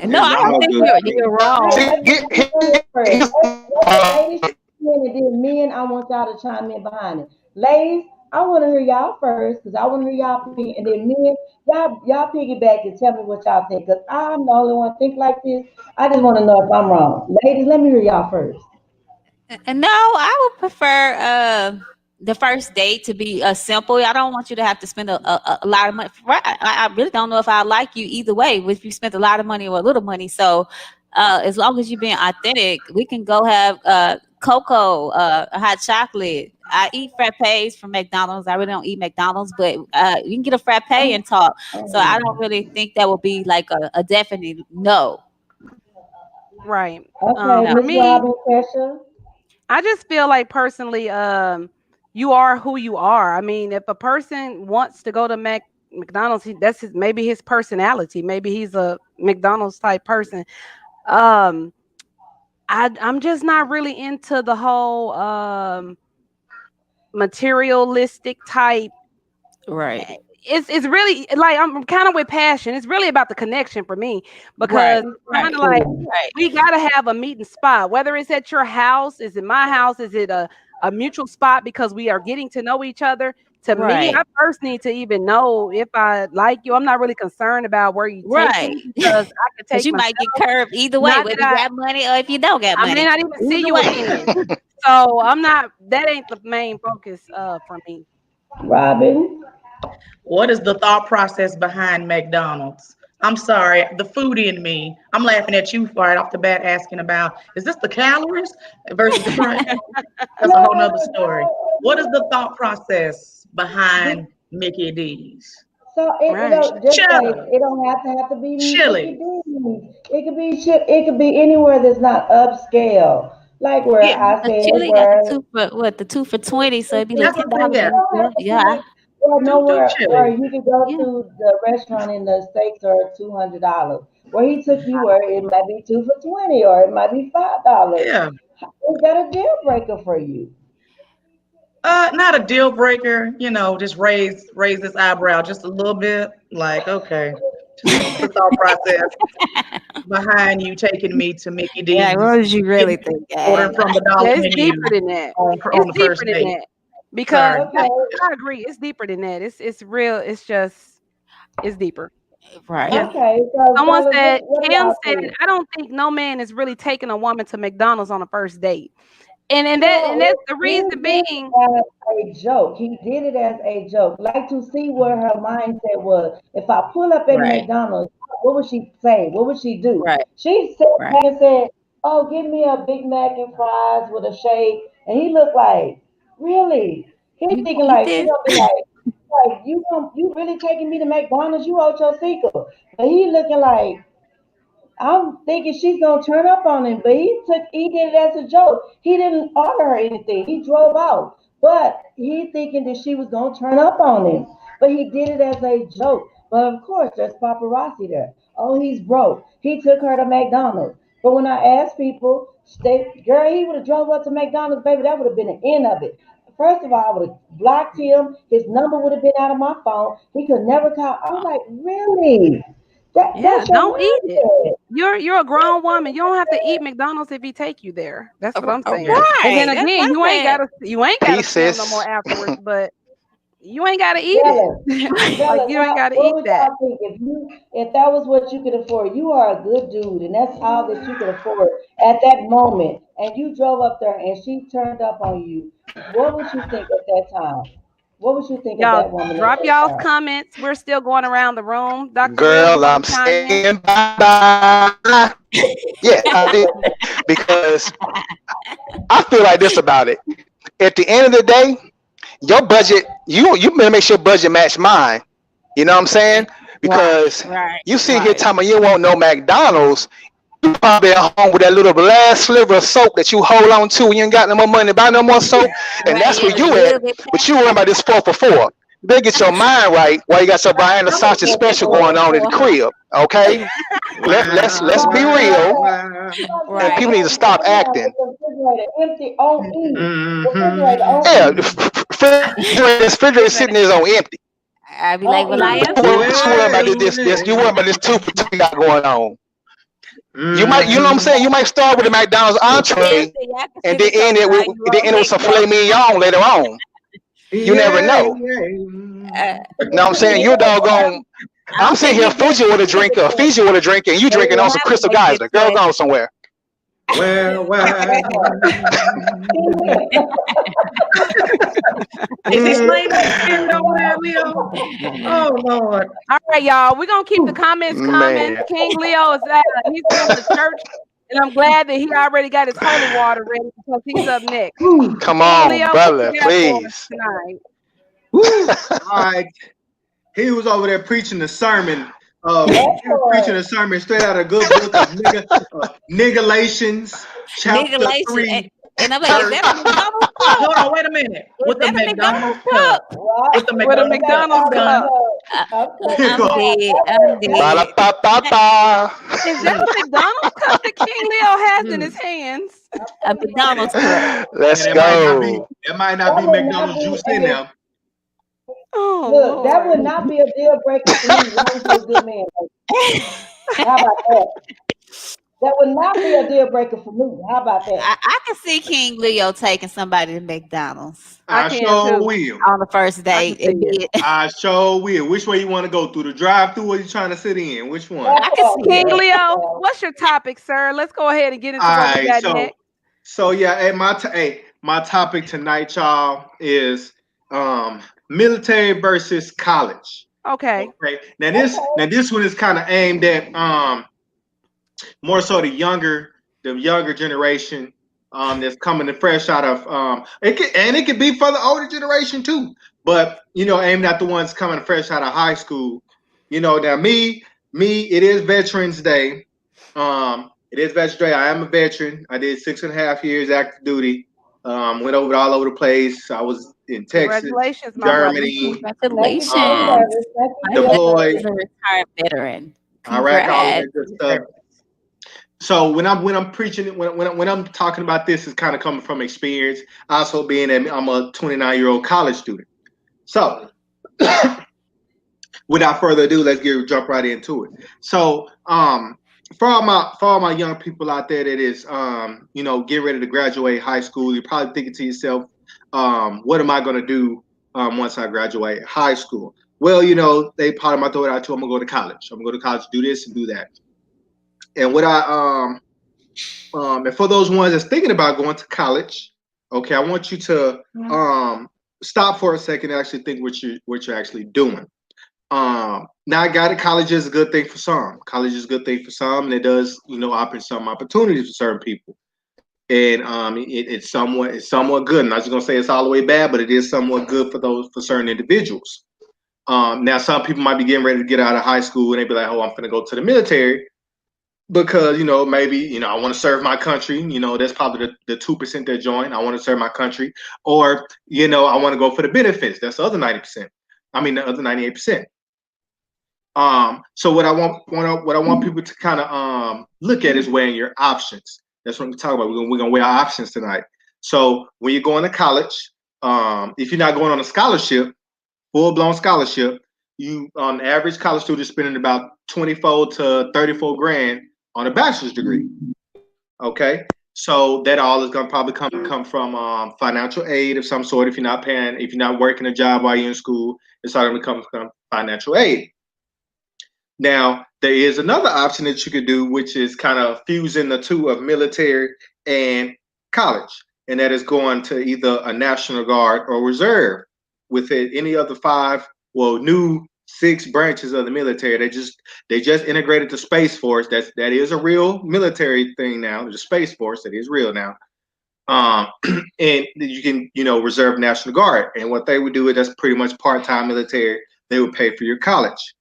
No, It's I don't all think good you're to me. wrong. see, let me let me go here first. here's Ladies, and then men, I want y'all to chime in behind it. Ladies, I want to hear y'all first because I want to hear y'all opinion, and then men, y'all piggyback and tell me what y'all think because I'm the only one think like this. I just want to know if I'm wrong. Ladies, let me hear y'all first. No, I would prefer the first date to be simple. I don't want you to have to spend a lot of money. Right? I really don't know if I like you either way, if you spent a lot of money or a little money. So as long as you're being authentic, we can go have cocoa, hot chocolate. I eat frappes from McDonald's. I really don't eat McDonald's, but you can get a frappe and talk. So I don't really think that would be like a definite no. Right. Okay, No. For Miss me, Robin, Kesha. I just feel like personally, you are who you are. I mean, if a person wants to go to McDonald's, that's maybe his personality. Maybe he's a McDonald's type person. Um, I'm just not really into the whole materialistic type. Right. It's really like I'm kind of with passion. It's really about the connection for me Right. because kind of like Right. we gotta have a meeting spot. Whether it's at your house, is it my house, is it a mutual spot because we are getting to know each other. To me, Right. I first need to even know if I like you. I'm not really concerned about where you take Right. me because I could Because take you myself. might get curved either way, Not whether that you got money or if you don't got I may money. not even see Either you way. again. So I'm not. That ain't the main focus for me. Robin. What is the thought process behind McDonald's? I'm sorry, the food in me. I'm laughing at you right off the bat, asking about is this the calories versus the price? That's a whole nother story. What is the thought process behind Mickey D's? So it Right. don't just say Cheddar, it don't have to be Mickey chili. D's. It could be it could be anywhere that's not upscale. Like where Yeah, I The said chili got the where two for what? The two for 20, so it'd be like that's ten what I'm saying. dollars. Yeah, it don't have to be Yeah, like or do nowhere where chili. you could go yeah. to the restaurant and the steaks are $200. Where he took you where it might be two for 20 or it might be $5. Yeah. Is that a deal breaker for you? Not a deal breaker, just raise this eyebrow just a little bit. Like, okay, just what's the thought process behind you taking me to Mickey Yeah, what D's, was you really getting ordering thinking? from the Yeah, dollar it's menu deeper than that. on It's the deeper first than date? that because Sorry. Okay, I agree. It's deeper than that. It's real. It's just it's deeper. Right. Yeah. okay. So Someone fellas, said, what do Cam y'all said, think? I don't think no man is really taking a woman to McDonald's on a first date. And Well, that's the he reason did being, it as a joke. He did it as a joke, like to see where her mindset was. If I pull up at Right. McDonald's, what would she say? What would she do? Right. She sat Right. back and said, "Oh, give me a Big Mac and fries with a shake." And he looked like, "Really?" He You thinking gonna eat like she this? gonna be like you really taking me to McDonald's? You out your sequel. But he looking like. I'm thinking she's gonna turn up on him, but he did it as a joke. He didn't order her anything. He drove out. But he thinking that she was gonna turn up on him. But he did it as a joke. But of course there's paparazzi there. Oh, he's broke. He took her to McDonald's. But when I asked people, girl, he would have drove up to McDonald's, baby, that would have been the end of it. First of all, I would have blocked him. His number would have been out of my phone. He could never call. I was like, really? yeah, That's your don't eat it. mindset. You're a grown woman. You don't have to eat McDonald's if he take you there. That's what I'm saying. Okay. And then Right. That's again, what I said. you ain't He gotta spend no more says, afterwards, but you ain't gotta eat it. Fellas, Like fellas, you ain't gotta what eat would that. y'all think if that was what you could afford? You are a good dude, and that's all that you could afford at that moment. And you drove up there, and she turned up on you. What would you think at that time? What would you think of Y'all that woman at drop that y'all's time? comments. We're still going around the room. Dr. Wills, you girl, want I'm to chime in? saying bye-bye. Yeah, I did. Because I feel like this about it. At the end of the day, your budget, you better make sure your budget match mine. You know what I'm saying? Because Right. you sit here Right. talking about you don't want no McDonald's. You probably at home with that little last sliver of soap that you hold on to when you ain't got no more money to buy no more soap. And Right. that's Yeah. where A you little at. bit But you worrying about this 4 for 4. You better get your mind right while you got your behind the That was sausage four for special going four. on at the crib. Okay? Let's be real. And Sometimes people Wow. need to stop I have acting. the refrigerator empty on E. Refrigerator Mm-hmm. on Yeah, E. the refrigerator sitting there on empty. I'd be like, On well, I E. am What too. you worrying about this? You worrying about this 2 for 2 you got going on. You might, you know what I'm saying? You might start with the McDonald's Yeah, entree see, I can see and the then color how you end it with rotate some that. filet mignon later on. You never Yeah, know. yeah. Know what I'm saying? You doggone. I I'm don't sitting think here he did Fuji with a that drink, because Fiji with a drink, and you they drinking didn't on some have to Crystal make that Geyser. Girl, choice. go somewhere. Well, Amen. Is he slain in the spirit over there, Leo? Oh Lord. All right, y'all. We're gonna keep the comments coming. Man. King Leo is he's going to church, and I'm glad that he already got his holy water ready because he's up next. Come King on, Leo, what brother, you got for us please. tonight? Woo! All right. He was over there preaching the sermon. He was preaching a sermon straight out of a good book of Nigalations, chapter Niggalation. 3. And I'm like, is that a McDonald's cup? Hold on, wait a minute. With the that a McDonald's McDonald's cup. With the With a McDonald's McDonald's cup. I'm dead. I'm Ba dead. ba ba ba. Is that a McDonald's cup that King Leo has in his hands? A McDonald's cup. Let's And go. it might not be McDonald's juice in there. Oh, Look, that Lord. would not be a deal breaker for me. Long as you're a good man. How about that? That would not be a deal breaker for me. How about that? I can see King Leo taking somebody to McDonald's I I can sure too. will. on the first I date. can see And then, I sure will. Which way you want to go? Through the drive-through or you trying to sit in? Which one? I can see King that. Leo, what's your topic, sir? Let's go ahead and get into All what we right, got next. so yeah, my topic tonight, y'all, is military versus college. Okay. Okay. Now this one is kind of aimed at more so the younger generation that's coming to fresh out of it could be for the older generation too, but aimed at the ones coming fresh out of high school. Now me it is Veterans Day. It is Veterans Day. I am a veteran. I did 6.5 years active duty. Went all over the place. I was in Texas, Congratulations, my brother. Germany, Congratulations. Thank My you. deployed, husband is a retired veteran. Iraq, all of Congrats. that good stuff. So when I'm preaching, when I'm talking about this, it's kind of coming from experience. Also being that I'm a 29-year-old college student. So without further ado, let's jump right into it. So for all my young people out there that is getting ready to graduate high school, you're probably thinking to yourself, what am I going to do once I graduate high school? Well, they probably might throw it out to, I'm gonna go to college. I'm gonna go to college, do this and do that. And what and for those ones that's thinking about going to college, okay, I want you to stop for a second and actually think what you're actually doing. Now I got it. College is a good thing for some. College is a good thing for some, and it does, open some opportunities for certain people. And it's somewhat good. I'm not just gonna say it's all the way bad, but it is somewhat good for certain individuals. Now some people might be getting ready to get out of high school and they be like, oh, I'm gonna go to the military because maybe I want to serve my country. That's probably the 2% that join. I want to serve my country, or I want to go for the benefits. That's the other 90%. I mean the other 98%. So what I want people to kind of look at is weighing your options. That's what we're talking about. We're gonna weigh our options tonight. So when you're going to college, if you're not going on a scholarship, full-blown scholarship, you on average college student spending about 24 to 34 grand on a bachelor's degree. Okay, so that all is gonna probably come from financial aid of some sort. If you're not working a job while you're in school, it's all gonna come from financial aid. Now, there is another option that you could do, which is kind of fusing the two of military and college, and that is going to either a National Guard or Reserve. Within any of the new 6 branches of the military, they just integrated the Space Force. That is a real military thing now. The Space Force, that is real now. And you can Reserve, National Guard, and what they would do is that's pretty much part-time military. They would pay for your college.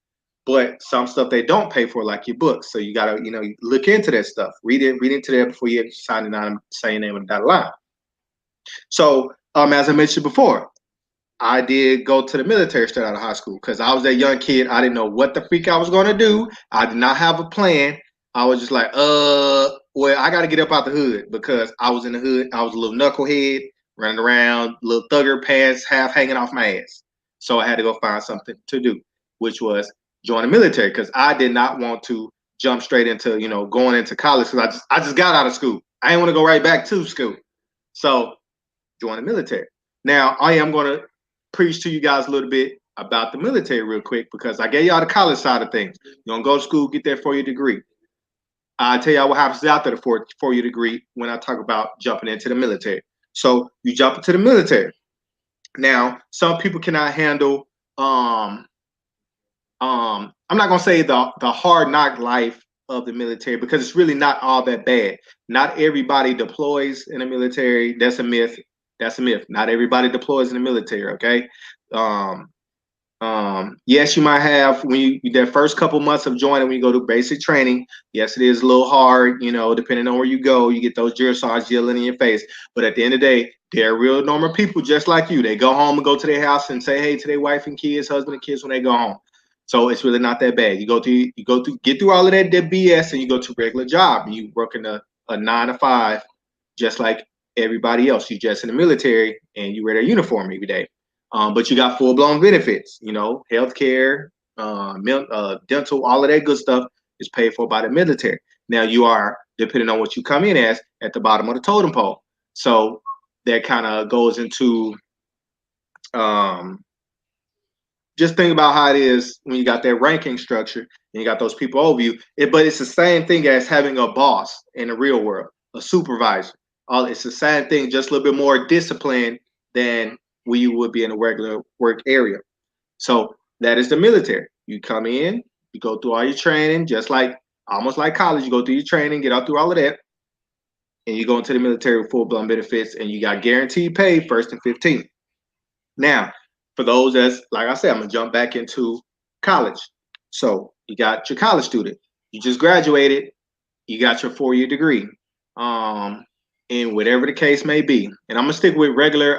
But some stuff they don't pay for, like your books. So you gotta, look into that stuff. Read into that before you sign it on, say your name on the dotted line. So, as I mentioned before, I did go to the military straight out of high school because I was that young kid. I didn't know what the freak I was gonna do. I did not have a plan. I was just like, well, I gotta get up out the hood because I was in the hood. I was a little knucklehead, running around, little thugger pants, half hanging off my ass. So I had to go find something to do, which was join the military because I did not want to jump straight into going into college because I just got out of school. I didn't want to go right back to school, so join the military. Now I am going to preach to you guys a little bit about the military real quick because I gave y'all the college side of things. You're gonna go to school, get that 4-year degree. I'll tell y'all what happens after the 4-year degree when I talk about jumping into the military. So you jump into the military. Now, some people cannot handle I'm not gonna say the hard knock life of the military because it's really not all that bad. Not everybody deploys in the military. That's a myth. That's a myth. Not everybody deploys in the military. Okay. Um, yes, you might have when you that first couple months of joining when you go to basic training. Yes, it is a little hard, depending on where you go, you get those drill sergeants yelling in your face. But at the end of the day, they're real normal people just like you. They go home and go to their house and say hey to their wife and kids, husband and kids when they go home. So it's really not that bad. You go through, get through all of that BS, and you go to a regular job. And you work in a 9 to 5, just like everybody else. You just in the military and you wear their uniform every day. But you got full blown benefits, healthcare, dental, all of that good stuff is paid for by the military. Now you are, depending on what you come in as, at the bottom of the totem pole. So that kind of goes into just think about how it is when you got that ranking structure and you got those people over you. But it's the same thing as having a boss in the real world, a supervisor. It's the same thing, just a little bit more discipline than where you would be in a regular work area. So that is the military. You come in, you go through all your training, almost like college. You go through your training, get out through all of that, and you go into the military with full-blown benefits, and you got guaranteed pay first and 15th. Now, for those that's, like I said, I'm going to jump back into college. So you got your college student. You just graduated. You got your 4-year degree. And whatever the case may be. And I'm going to stick with a regular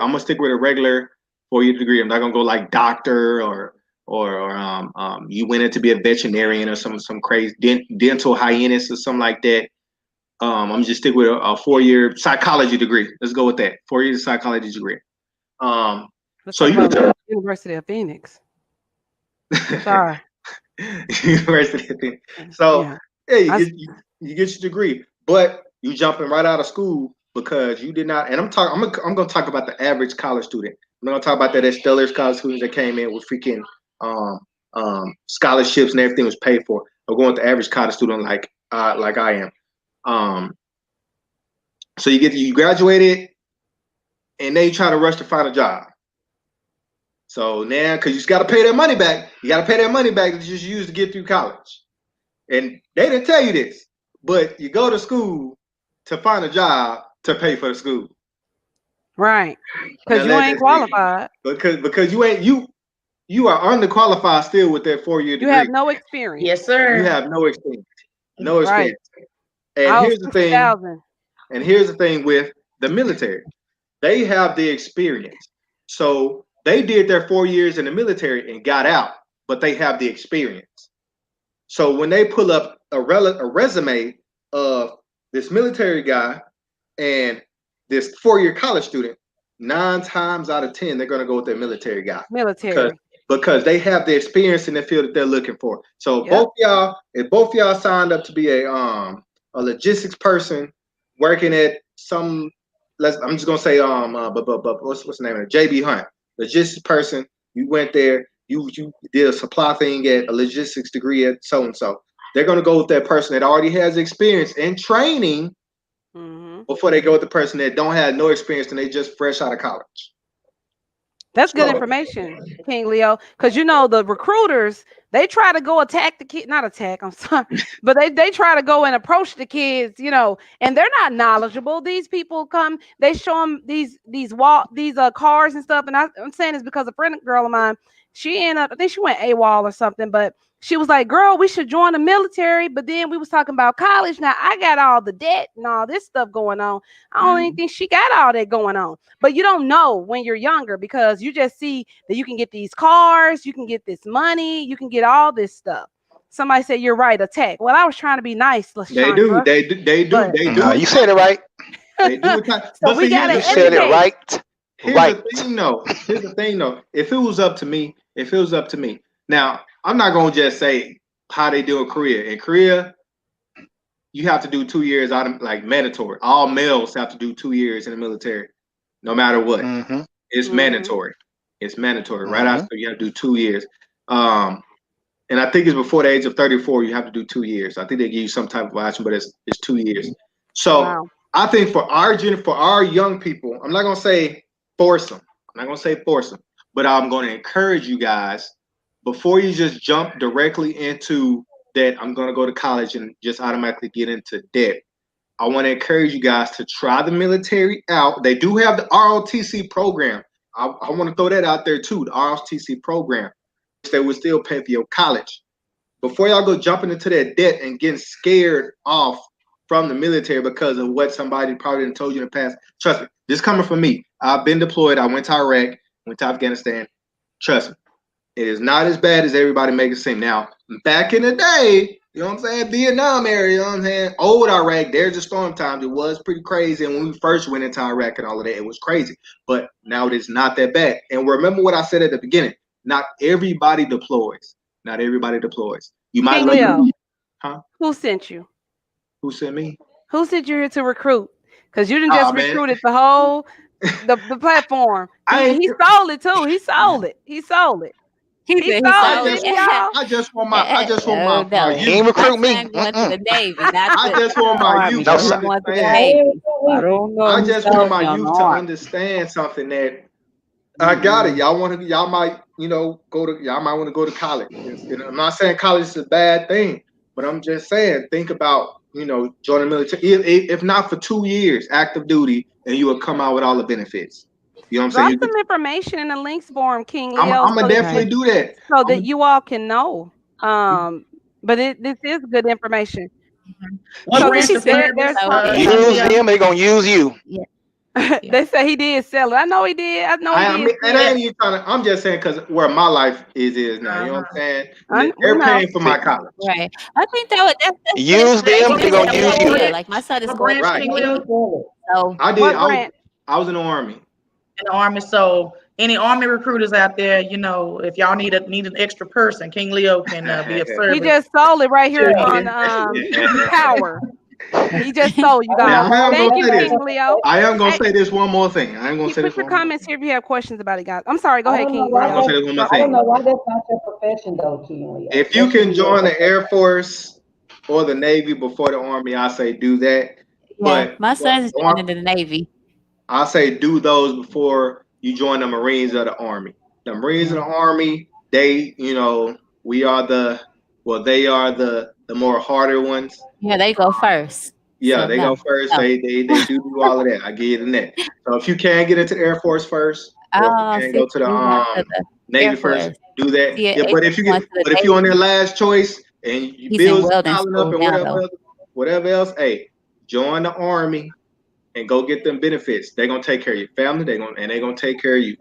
4-year degree. I'm not going to go like doctor or you went in to be a veterinarian or some crazy dental hygienist or something like that. I'm just stick with a 4-year psychology degree. Let's go with that. 4 years psychology degree. So you University of Phoenix. Sorry. University of Phoenix. So yeah, you get your degree, but you jumping right out of school because you did not. And I'm going to talk about the average college student. I'm not going to talk about that stellar college students that came in with freaking scholarships and everything was paid for. I'm going with the average college student like I am. So you graduated, and then you try to rush to find a job. So now, because you got to pay that money back, that you just used to get through college. And they didn't tell you this, but you go to school to find a job to pay for the school. Right. Because you ain't qualified. Because you are underqualified still with that 4-year degree. You have no experience. Yes, sir. You have no experience. No experience. Right. And here's the thing with the military. They have the experience. So they did their 4 years in the military and got out, but they have the experience. So when they pull up a resume of this military guy and this 4-year college student, 9 times out of 10, they're going to go with their military guy. Because they have the experience in the field that they're looking for. So if both y'all signed up to be a logistics person working at some, I'm just gonna say but what's the name of it? JB Hunt, logistics person. You went there, you did a supply thing at a logistics degree at so and so. They're gonna go with that person that already has experience and training before they go with the person that don't have no experience and they just fresh out of college. That's good information, King Leo, because the recruiters, they try to go attack the kid, not attack, I'm sorry, but they try to go and approach the kids, and they're not knowledgeable. These people come, they show them these cars and stuff, and I'm saying this because a friend girl of mine, I think she went AWOL or something, but she was like, girl, we should join the military. But then we was talking about college. Now I got all the debt and all this stuff going on. I don't even think she got all that going on. But you don't know when you're younger because you just see that you can get these cars, you can get this money, you can get all this stuff. Somebody said you're right, attack. Well, I was trying to be nice. They do. You said it right. They do. So we got to said it right. Here's the thing though. If it was up to me, now I'm not gonna just say how they do in Korea. In Korea, you have to do 2 years out of mandatory. All males have to do 2 years in the military, no matter what. It's mandatory. It's mandatory. Right after you have to do 2 years. And I think it's before the age of 34, you have to do 2 years. I think they give you some type of option, but it's 2 years. So I think for our young people, I'm not gonna say force them. I'm not gonna say force them, but I'm gonna encourage you guys before you just jump directly into that. I'm gonna go to college and just automatically get into debt. I want to encourage you guys to try the military out. They do have the ROTC program. I want to throw that out there too. The ROTC program, they will still pay for your college. Before y'all go jumping into that debt and getting scared off from the military because of what somebody probably didn't told you in the past. Trust me, this coming from me. I've been deployed. I went to Iraq, went to Afghanistan. Trust me, it is not as bad as everybody makes it seem. Now, back in the day, you know what I'm saying, Vietnam area, you know what I'm saying, old Iraq, there's the storm times. It was pretty crazy. And when we first went into Iraq and all of that, it was crazy. But now it is not that bad. And remember what I said at the beginning. Not everybody deploys. Not everybody deploys. You might King Leo, huh? Who sent you? Who sent me? Who sent you here to recruit? Because you didn't just recruited the whole the platform. He sold it too. He sold it. He sold it. He sold it, y'all. I just want my He ain't recruit me. Going to the Navy. I just want my youth No, to sir. understand. I don't know. I just want my youth to understand something that I got it. Y'all might, y'all might want to go to college. I'm not saying college is a bad thing, but I'm just saying, think about, joining the military. If not for 2 years, active duty, and you will come out with all the benefits. You know what I'm saying? Drop some information in the links for him, King Leo. I'm gonna definitely do that. So that you all can know. But this is good information. What So branch she of said service, Use them, they gonna use you. They say he did sell it. I know he did. I ain't even trying to. I'm just saying because where my life is now. You know what I'm saying? They're paying for my college. Right. I think that's use them, they gonna use you. Like my son is going branch, King Leo? So I did. I was in the Army. In the Army, so any Army recruiters out there, if y'all need an extra person, King Leo can be of service. He just sold it right here on Power. He just sold you guys. Thank you, King Leo. I am gonna say this one more thing. I am gonna say this. Put your comments here if you have questions about it, guys. I'm sorry. Go ahead, King Leo. I don't know why that's not your profession, though, King Leo. If you can join the Air Force or the Navy before the Army, I say do that. But my son's joining the Navy. I say do those before you join the Marines or the Army. The Marines and the Army, they are they are the more harder ones. Yeah, they go first. Yeah, so they go first. No. They do all of that. I give you the net. So if you can get into the Air Force first, or if you can go to the Navy first, do that. Yeah, but if you're on their last choice and you bills piling up and whatever else, hey, join the Army and go get them benefits. They're gonna take care of your family. They're gonna take care of you.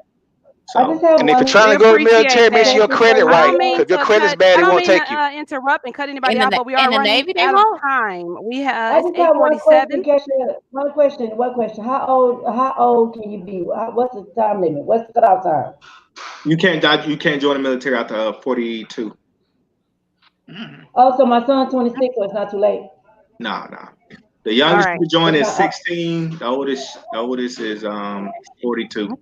So, and if you're trying to go to the military, make sure your credit right. If your credit's bad, it won't take you. Interrupt and cut anybody out, but we are running Navy, out of time. We have 8:47. One question. How old can you be? What's the time limit? What's the cutoff time? You can't join the military after 42. Oh, so my son's 26, so it's not too late. No. The youngest you can join is 16. The oldest is 42.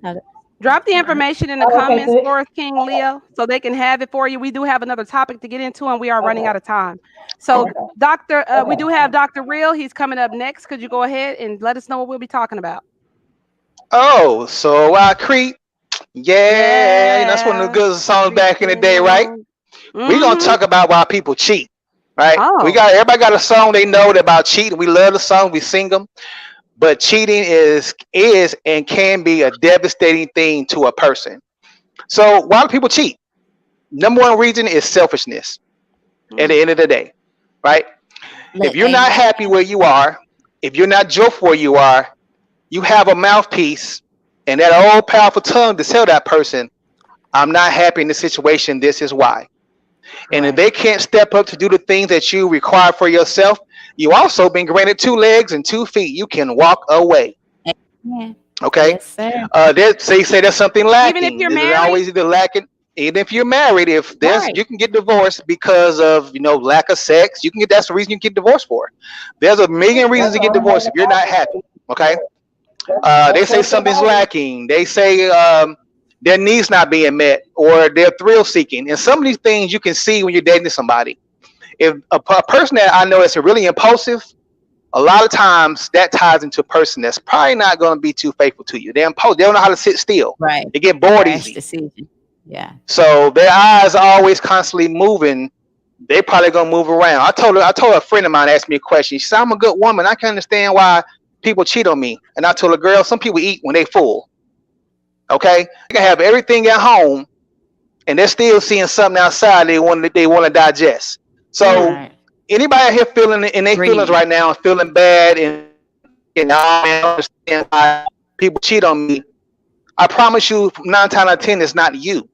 Drop the information in the comments for us, King Leo, so they can have it for you. We do have another topic to get into, and we are running out of time. So, we do have Dr. Real. He's coming up next. Could you go ahead and let us know what we'll be talking about? Oh, so I creep. Yeah, that's one of the good songs back in the day, right? We're gonna talk about why people cheat, right? Everybody got a song they know about cheating. We love the song, we sing them. But cheating is and can be a devastating thing to a person. So why do people cheat? Number one reason is selfishness. At the end of the day, right? If you're not happy where you are, if you're not joyful where you are, you have a mouthpiece and that old powerful tongue to tell that person, I'm not happy in this situation. This is why. And if they can't step up to do the things that you require for yourself, you also been granted 2 legs and 2 feet. You can walk away. Yeah. Okay. Yes, say there's something lacking. Even if you're married, always either lacking. Even if you're married, if there's you can get divorced because of lack of sex. That's the reason you get divorced for. There's a million reasons to get divorced if you're not happy. Okay. They say something's lacking. They say their needs not being met or they're thrill seeking. And some of these things you can see when you're dating somebody. If a person that I know is really impulsive, a lot of times that ties into a person that's probably not going to be too faithful to you. They don't know how to sit still. Right. They get bored Rash easy. decision. Yeah. So their eyes are always constantly moving. They probably gonna move around. I told a friend of mine asked me a question. She said, "I'm a good woman. I can understand why people cheat on me." And I told her, "Girl, some people eat when they full. Okay, they can have everything at home, and they're still seeing something outside they want to digest." So Right. anybody out here feeling in their Greed. feelings right now and feeling bad and I understand why people cheat on me. I promise you, 9 times out of 10, it's not you.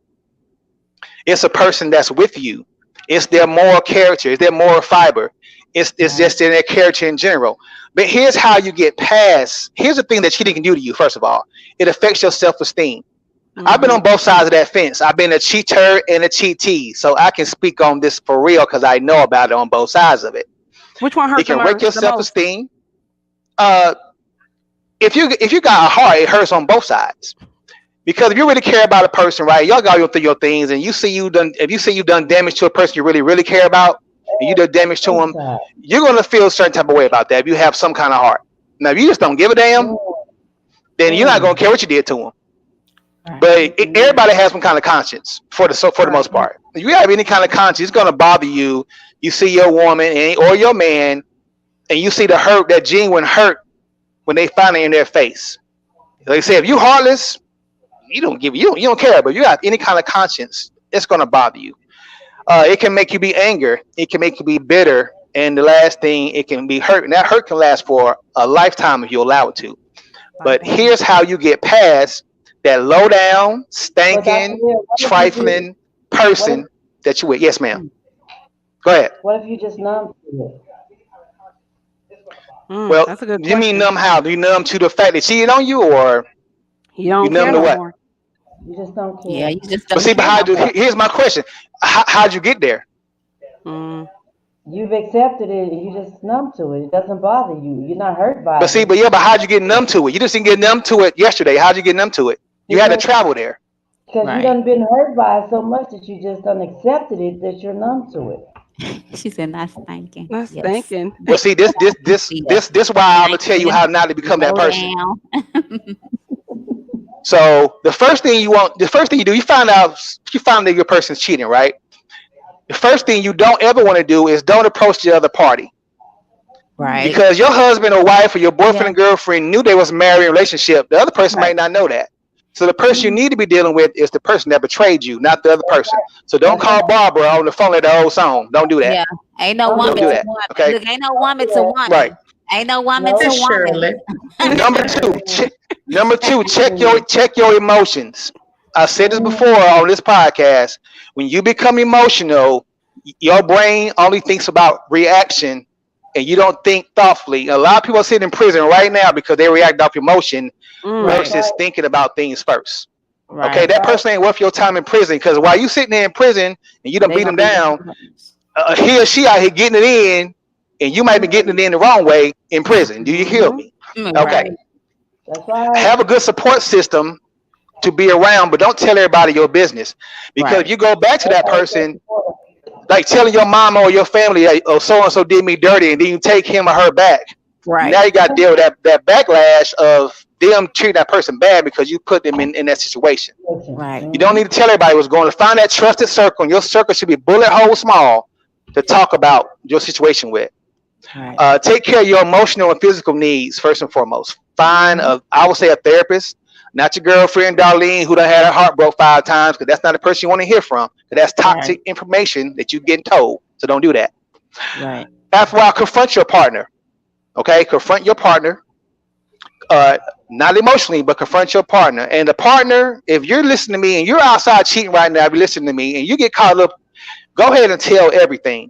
It's a person that's with you. It's their moral character. It's their moral fiber. It's just in their character in general. But here's how you get past. Here's the thing that cheating can do to you. First of all, it affects your self-esteem. I've been on both sides of that fence. I've been a cheater and a cheatee, so I can speak on this for real because I know about it on both sides of it. Which one hurts? It can wreck your the most? self-esteem. If you got a heart, it hurts on both sides. Because if you really care about a person, right, y'all go through your things, and if you see you've done damage to a person you really, really care about, and you did damage to them, you're gonna feel a certain type of way about that if you have some kind of heart. Now, if you just don't give a damn, then you're not gonna care what you did to them. But everybody has some kind of conscience for the most part. If you have any kind of conscience, it's gonna bother you. You see your woman or your man, and you see the hurt, that genuine hurt, when they find it in their face. Like I say, if you heartless, you don't care. But if you have any kind of conscience, it's gonna bother you. It can make you be angry. It can make you be bitter. And the last thing, it can be hurt. And that hurt can last for a lifetime if you allow it to. But here's how you get past that low down, stinking, trifling person that you with. Yes, ma'am. Go ahead. What if you just numb to it? Well, that's a good you mean question. numb how? Do you numb to the fact that she cheated on you, or You don't you numb care to no what? more. You just don't care. Yeah, you just But don't see, care no more. here's my question: how'd you get there? Mm. You've accepted it and you just numb to it. It doesn't bother you. You're not hurt by But see, it. but how'd you get numb to it? You just didn't get numb to it yesterday. How'd you get numb to it? You had to travel there. Because you done been hurt by it so much that you just done accepted it that you're numb to it. She said, "Not thinking." Not thinking. Well, see, this why I'm gonna tell you how not to become that person. So the first thing you do, you find out that your person's cheating, right? The first thing you don't ever want to do is don't approach the other party. Right. Because your husband or wife or your boyfriend and girlfriend knew they was married in a relationship. The other person might not know that. So the person you need to be dealing with is the person that betrayed you, not the other person. So don't call Barbara on the phone like the old song. Don't do that. Yeah. Ain't no woman do to that, woman. okay? Look, ain't no woman to woman. Right. Ain't no woman to woman. Shirley. Number two, check your emotions. I said this before on this podcast. When you become emotional, your brain only thinks about reaction, and you don't think thoughtfully. A lot of people are sitting in prison right now because they react off emotion versus thinking about things first. Right. Okay, that person ain't worth your time in prison, because while you sitting there in prison and you done beat them down, he or she out here getting it in, and you might be getting it in the wrong way in prison. Do you hear me? Okay. That's right. Have a good support system to be around, but don't tell everybody your business, because if you go back to that person, like telling your mama or your family, hey, oh, so and so did me dirty, and then you take him or her back. Right. Now you got to deal with that backlash of them treating that person bad because you put them in that situation. Right. You don't need to tell everybody what's going on. Find that trusted circle, and your circle should be bullet hole small to talk about your situation with. Right. Take care of your emotional and physical needs first and foremost. Find I would say a therapist, not your girlfriend Darlene who done had her heart broke 5 times, because that's not the person you want to hear from. Because that's toxic information that you're getting told. So don't do that. Right. After a while, confront your partner. Okay, confront your partner. Not emotionally, but confront your partner. And the partner, if you're listening to me and you're outside cheating right now, if you're listening to me and you get caught up, go ahead and tell everything.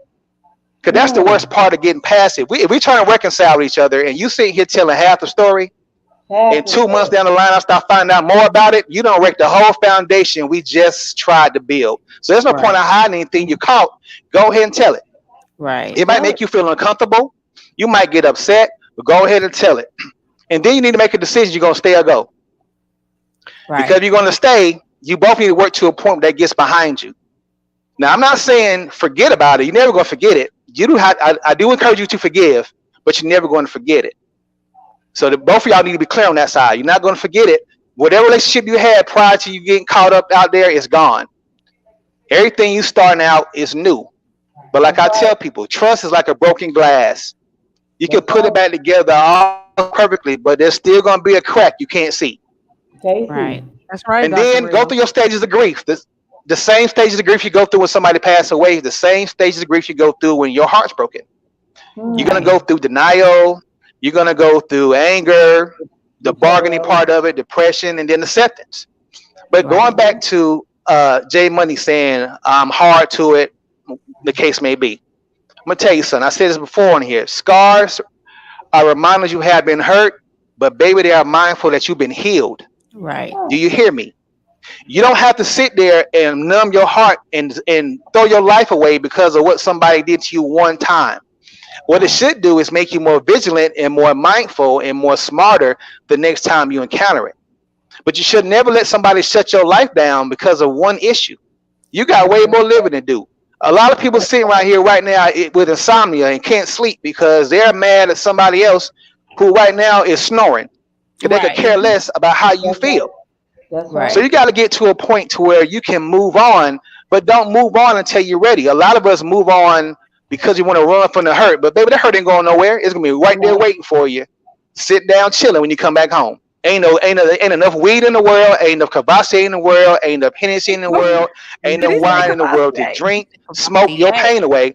Because that's the worst part of getting past it. If we're trying to reconcile with each other and you sit here telling half the story, and 2 months down the line, I start finding out more about it, you don't wreck the whole foundation we just tried to build. So there's no point of hiding anything you caught. Go ahead and tell it. Right. It might make you feel uncomfortable. You might get upset, but go ahead and tell it. And then you need to make a decision. You're going to stay or go. Right. Because if you're going to stay, you both need to work to a point that gets behind you. Now, I'm not saying forget about it. You're never going to forget it. You do. I do encourage you to forgive, but you're never going to forget it. So both of y'all need to be clear on that side. You're not going to forget it. Whatever relationship you had prior to you getting caught up out there is gone. Everything you starting out is new. But like I tell people, trust is like a broken glass. You can put it back together all perfectly, but there's still going to be a crack you can't see. Right. That's right. And then go through your stages of grief. The same stages of grief you go through when somebody passes away, the same stages of grief you go through when your heart's broken. You're going to go through denial. You're going to go through anger, the bargaining part of it, depression, and then acceptance. But going back to Jay Money saying, I'm hard to it, the case may be. I'm going to tell you something. I said this before on here. Scars are reminders you have been hurt, but baby, they are mindful that you've been healed. Right. Do you hear me? You don't have to sit there and numb your heart and throw your life away because of what somebody did to you one time. What it should do is make you more vigilant and more mindful and more smarter the next time you encounter it. But you should never let somebody shut your life down because of one issue. You got way more living to do. A lot of people sitting right here right now with insomnia and can't sleep because they're mad at somebody else who right now is snoring. They could care less about how you feel. That's right. So you got to get to a point to where you can move on, but don't move on until you're ready. A lot of us move on because you want to run from the hurt, but baby, the hurt ain't going nowhere. It's gonna be right there waiting for you. Sit down, chilling when you come back home. Ain't enough weed in the world. Ain't enough Kavasi in the world. Ain't enough Hennessy in the world. Ain't enough wine in the world to drink, smoke your pain away,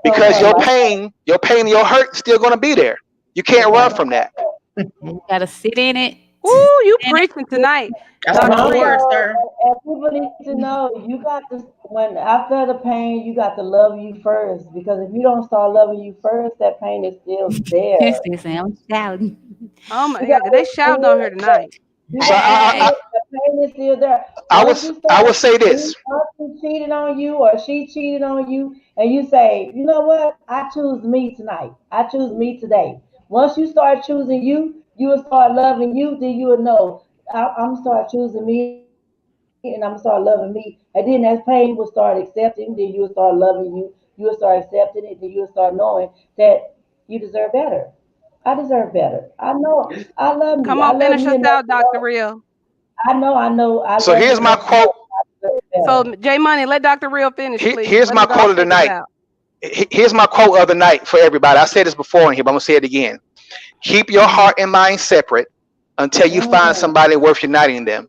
because your pain and your hurt is still gonna be there. You can't run from that. You gotta sit in it. Ooh, you preaching tonight. That's my word, sir. And people need to know you got to, when after the pain, you got to love you first. Because if you don't start loving you first, that pain is still there. I'm shouting. Oh my God, they shouting on her tonight. The So pain is still there. I would say this. He cheated on you or she cheated on you, and you say, you know what? I choose me tonight. I choose me today. Once you start choosing you, you will start loving you. Then you will know I'm gonna start choosing me, and I'm gonna start loving me. And then that pain will start accepting. Then you will start loving you. You will start accepting it. Then you will start knowing that you deserve better. I deserve better. I know. I love me. Come I on, love finish me us out, Dr. Real. I know. So here's my quote. So J Money, let Dr. Real finish, please. Here's my quote of the night. Here's my quote of the night for everybody. I said this before in here, but I'm gonna say it again. Keep your heart and mind separate until you find somebody worth uniting them.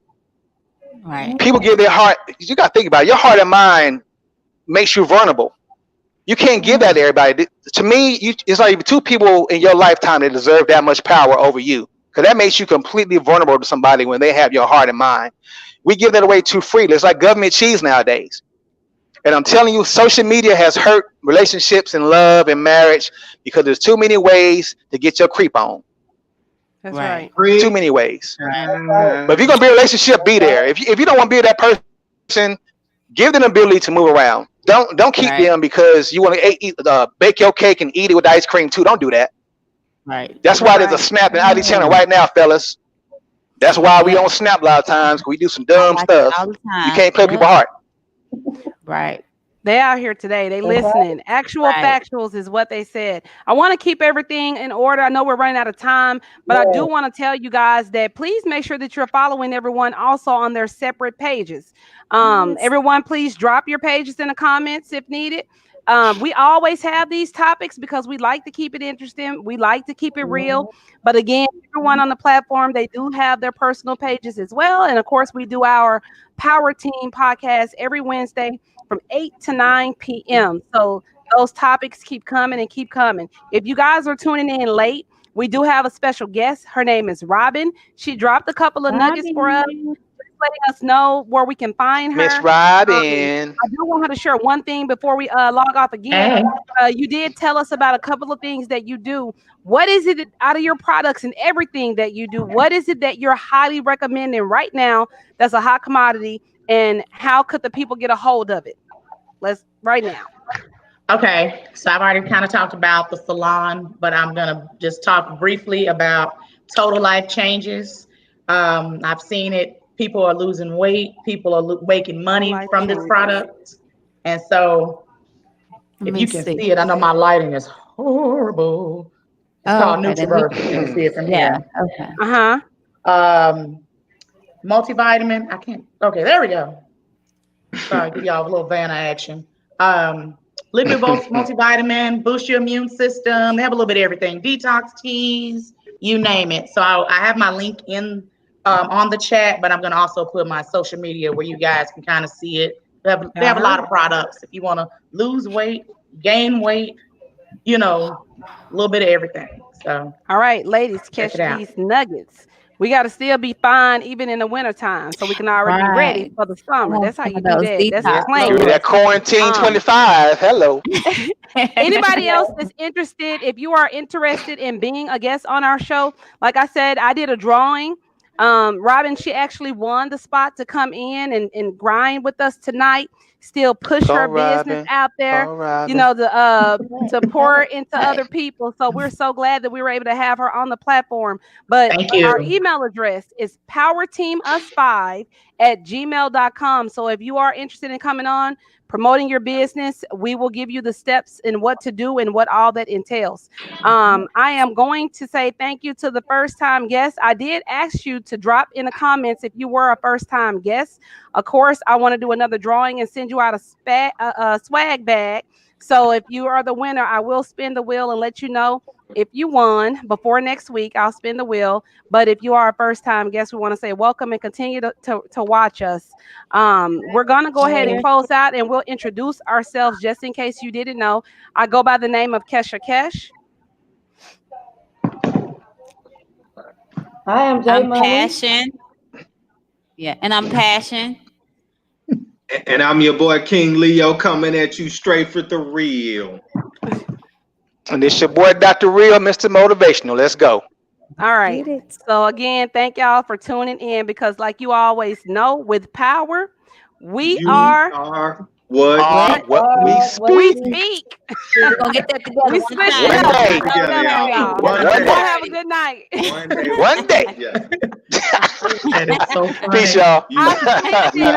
Right. People give their heart. You gotta think about it. Your heart and mind makes you vulnerable. You can't give that to everybody. To me, it's not even two people in your lifetime that deserve that much power over you, because that makes you completely vulnerable to somebody when they have your heart and mind. We give that away too freely. It's like government cheese nowadays. And I'm telling you, social media has hurt relationships and love and marriage because there's too many ways to get your creep on. That's right. Too many ways. But if you're gonna be a relationship, be there. If you don't want to be that person, give them the ability to move around. Don't keep them because you want to bake your cake and eat it with ice cream too. Don't do that. Right. That's why there's a Snap and ID channel right now, fellas. That's why we don't Snap a lot of times. We do some dumb stuff. You can't play people's heart. Right. They out here today. They listening. Actual factuals is what they said. I want to keep everything in order. I know we're running out of time, but I do want to tell you guys that please make sure that you're following everyone also on their separate pages. Everyone, please drop your pages in the comments if needed. We always have these topics because we like to keep it interesting. We like to keep it real. But again, everyone on the platform, they do have their personal pages as well. And of course, we do our Power Team podcast every Wednesday from 8 to 9 p.m. So those topics keep coming and keep coming. If you guys are tuning in late, we do have a special guest. Her name is Robbin. She dropped a couple of nuggets for us, letting us know where we can find her. Miss Robbin. I do want her to share one thing before we log off again. You did tell us about a couple of things that you do. What is it out of your products and everything that you do? What is it that you're highly recommending right now that's a hot commodity? And how could the people get a hold of it? Let's right now. Okay, so I've already kind of talked about the salon, but I'm gonna just talk briefly about total life changes. I've seen it. People are losing weight. People are making money from this product. And so if you can see it, I know my lighting is horrible. It's Oh, called okay. NutriBurst. You can see it from Yeah. here. Okay. Multivitamin. I can't. Okay, there we go. Sorry, give y'all a little Vanna action. Liquid Bolts multivitamin, boost your immune system. They have a little bit of everything. Detox teas, you name it. So I have my link in on the chat, but I'm gonna also put my social media where you guys can kind of see it. They have a lot of products if you want to lose weight, gain weight, a little bit of everything. So All right, ladies, check catch it out. these nuggets. We got to still be fine even in the wintertime, so we can already be ready Right. for the summer. Want That's how some you of do those that. That's the Yes, detox. Give me plan. that quarantine Um, 25. Hello. Anybody else that's interested, if you are interested in being a guest on our show, like I said, I did a drawing. Robbin, she actually won the spot to come in and grind with us tonight, still push Go her business Robin. out there, Go Robin. to pour into other people. So we're so glad that we were able to have her on the platform. But Thank our you. email address is powerteamus5@gmail.com. So if you are interested in coming on, promoting your business, we will give you the steps and what to do and what all that entails. I am going to say thank you to the first time guests. I did ask you to drop in the comments if you were a first time guest. Of course, I want to do another drawing and send you out a swag bag. So if you are the winner, I will spin the wheel and let you know if you won before next week. I'll spin the wheel. But if you are a first time guest, we want to say welcome and continue to watch us. We're going to go ahead and close out and we'll introduce ourselves just in case you didn't know. I go by the name of Kesha Kesh. Hi, I'm J I'm Money. Passion. Yeah, and I'm Passion. And I'm your boy King Leo coming at you straight for the real. And this your boy, Dr. Real, Mr. Motivational. Let's go. All right. So again, thank y'all for tuning in because like you always know, with power, we You are what We we speak. speak. We're gonna get that together We one switched time. it One up. We day. switched it up on y'all. One Y'all day. have a good night. One day. One day. Yeah. That is so funny. Peace, y'all. I appreciate it.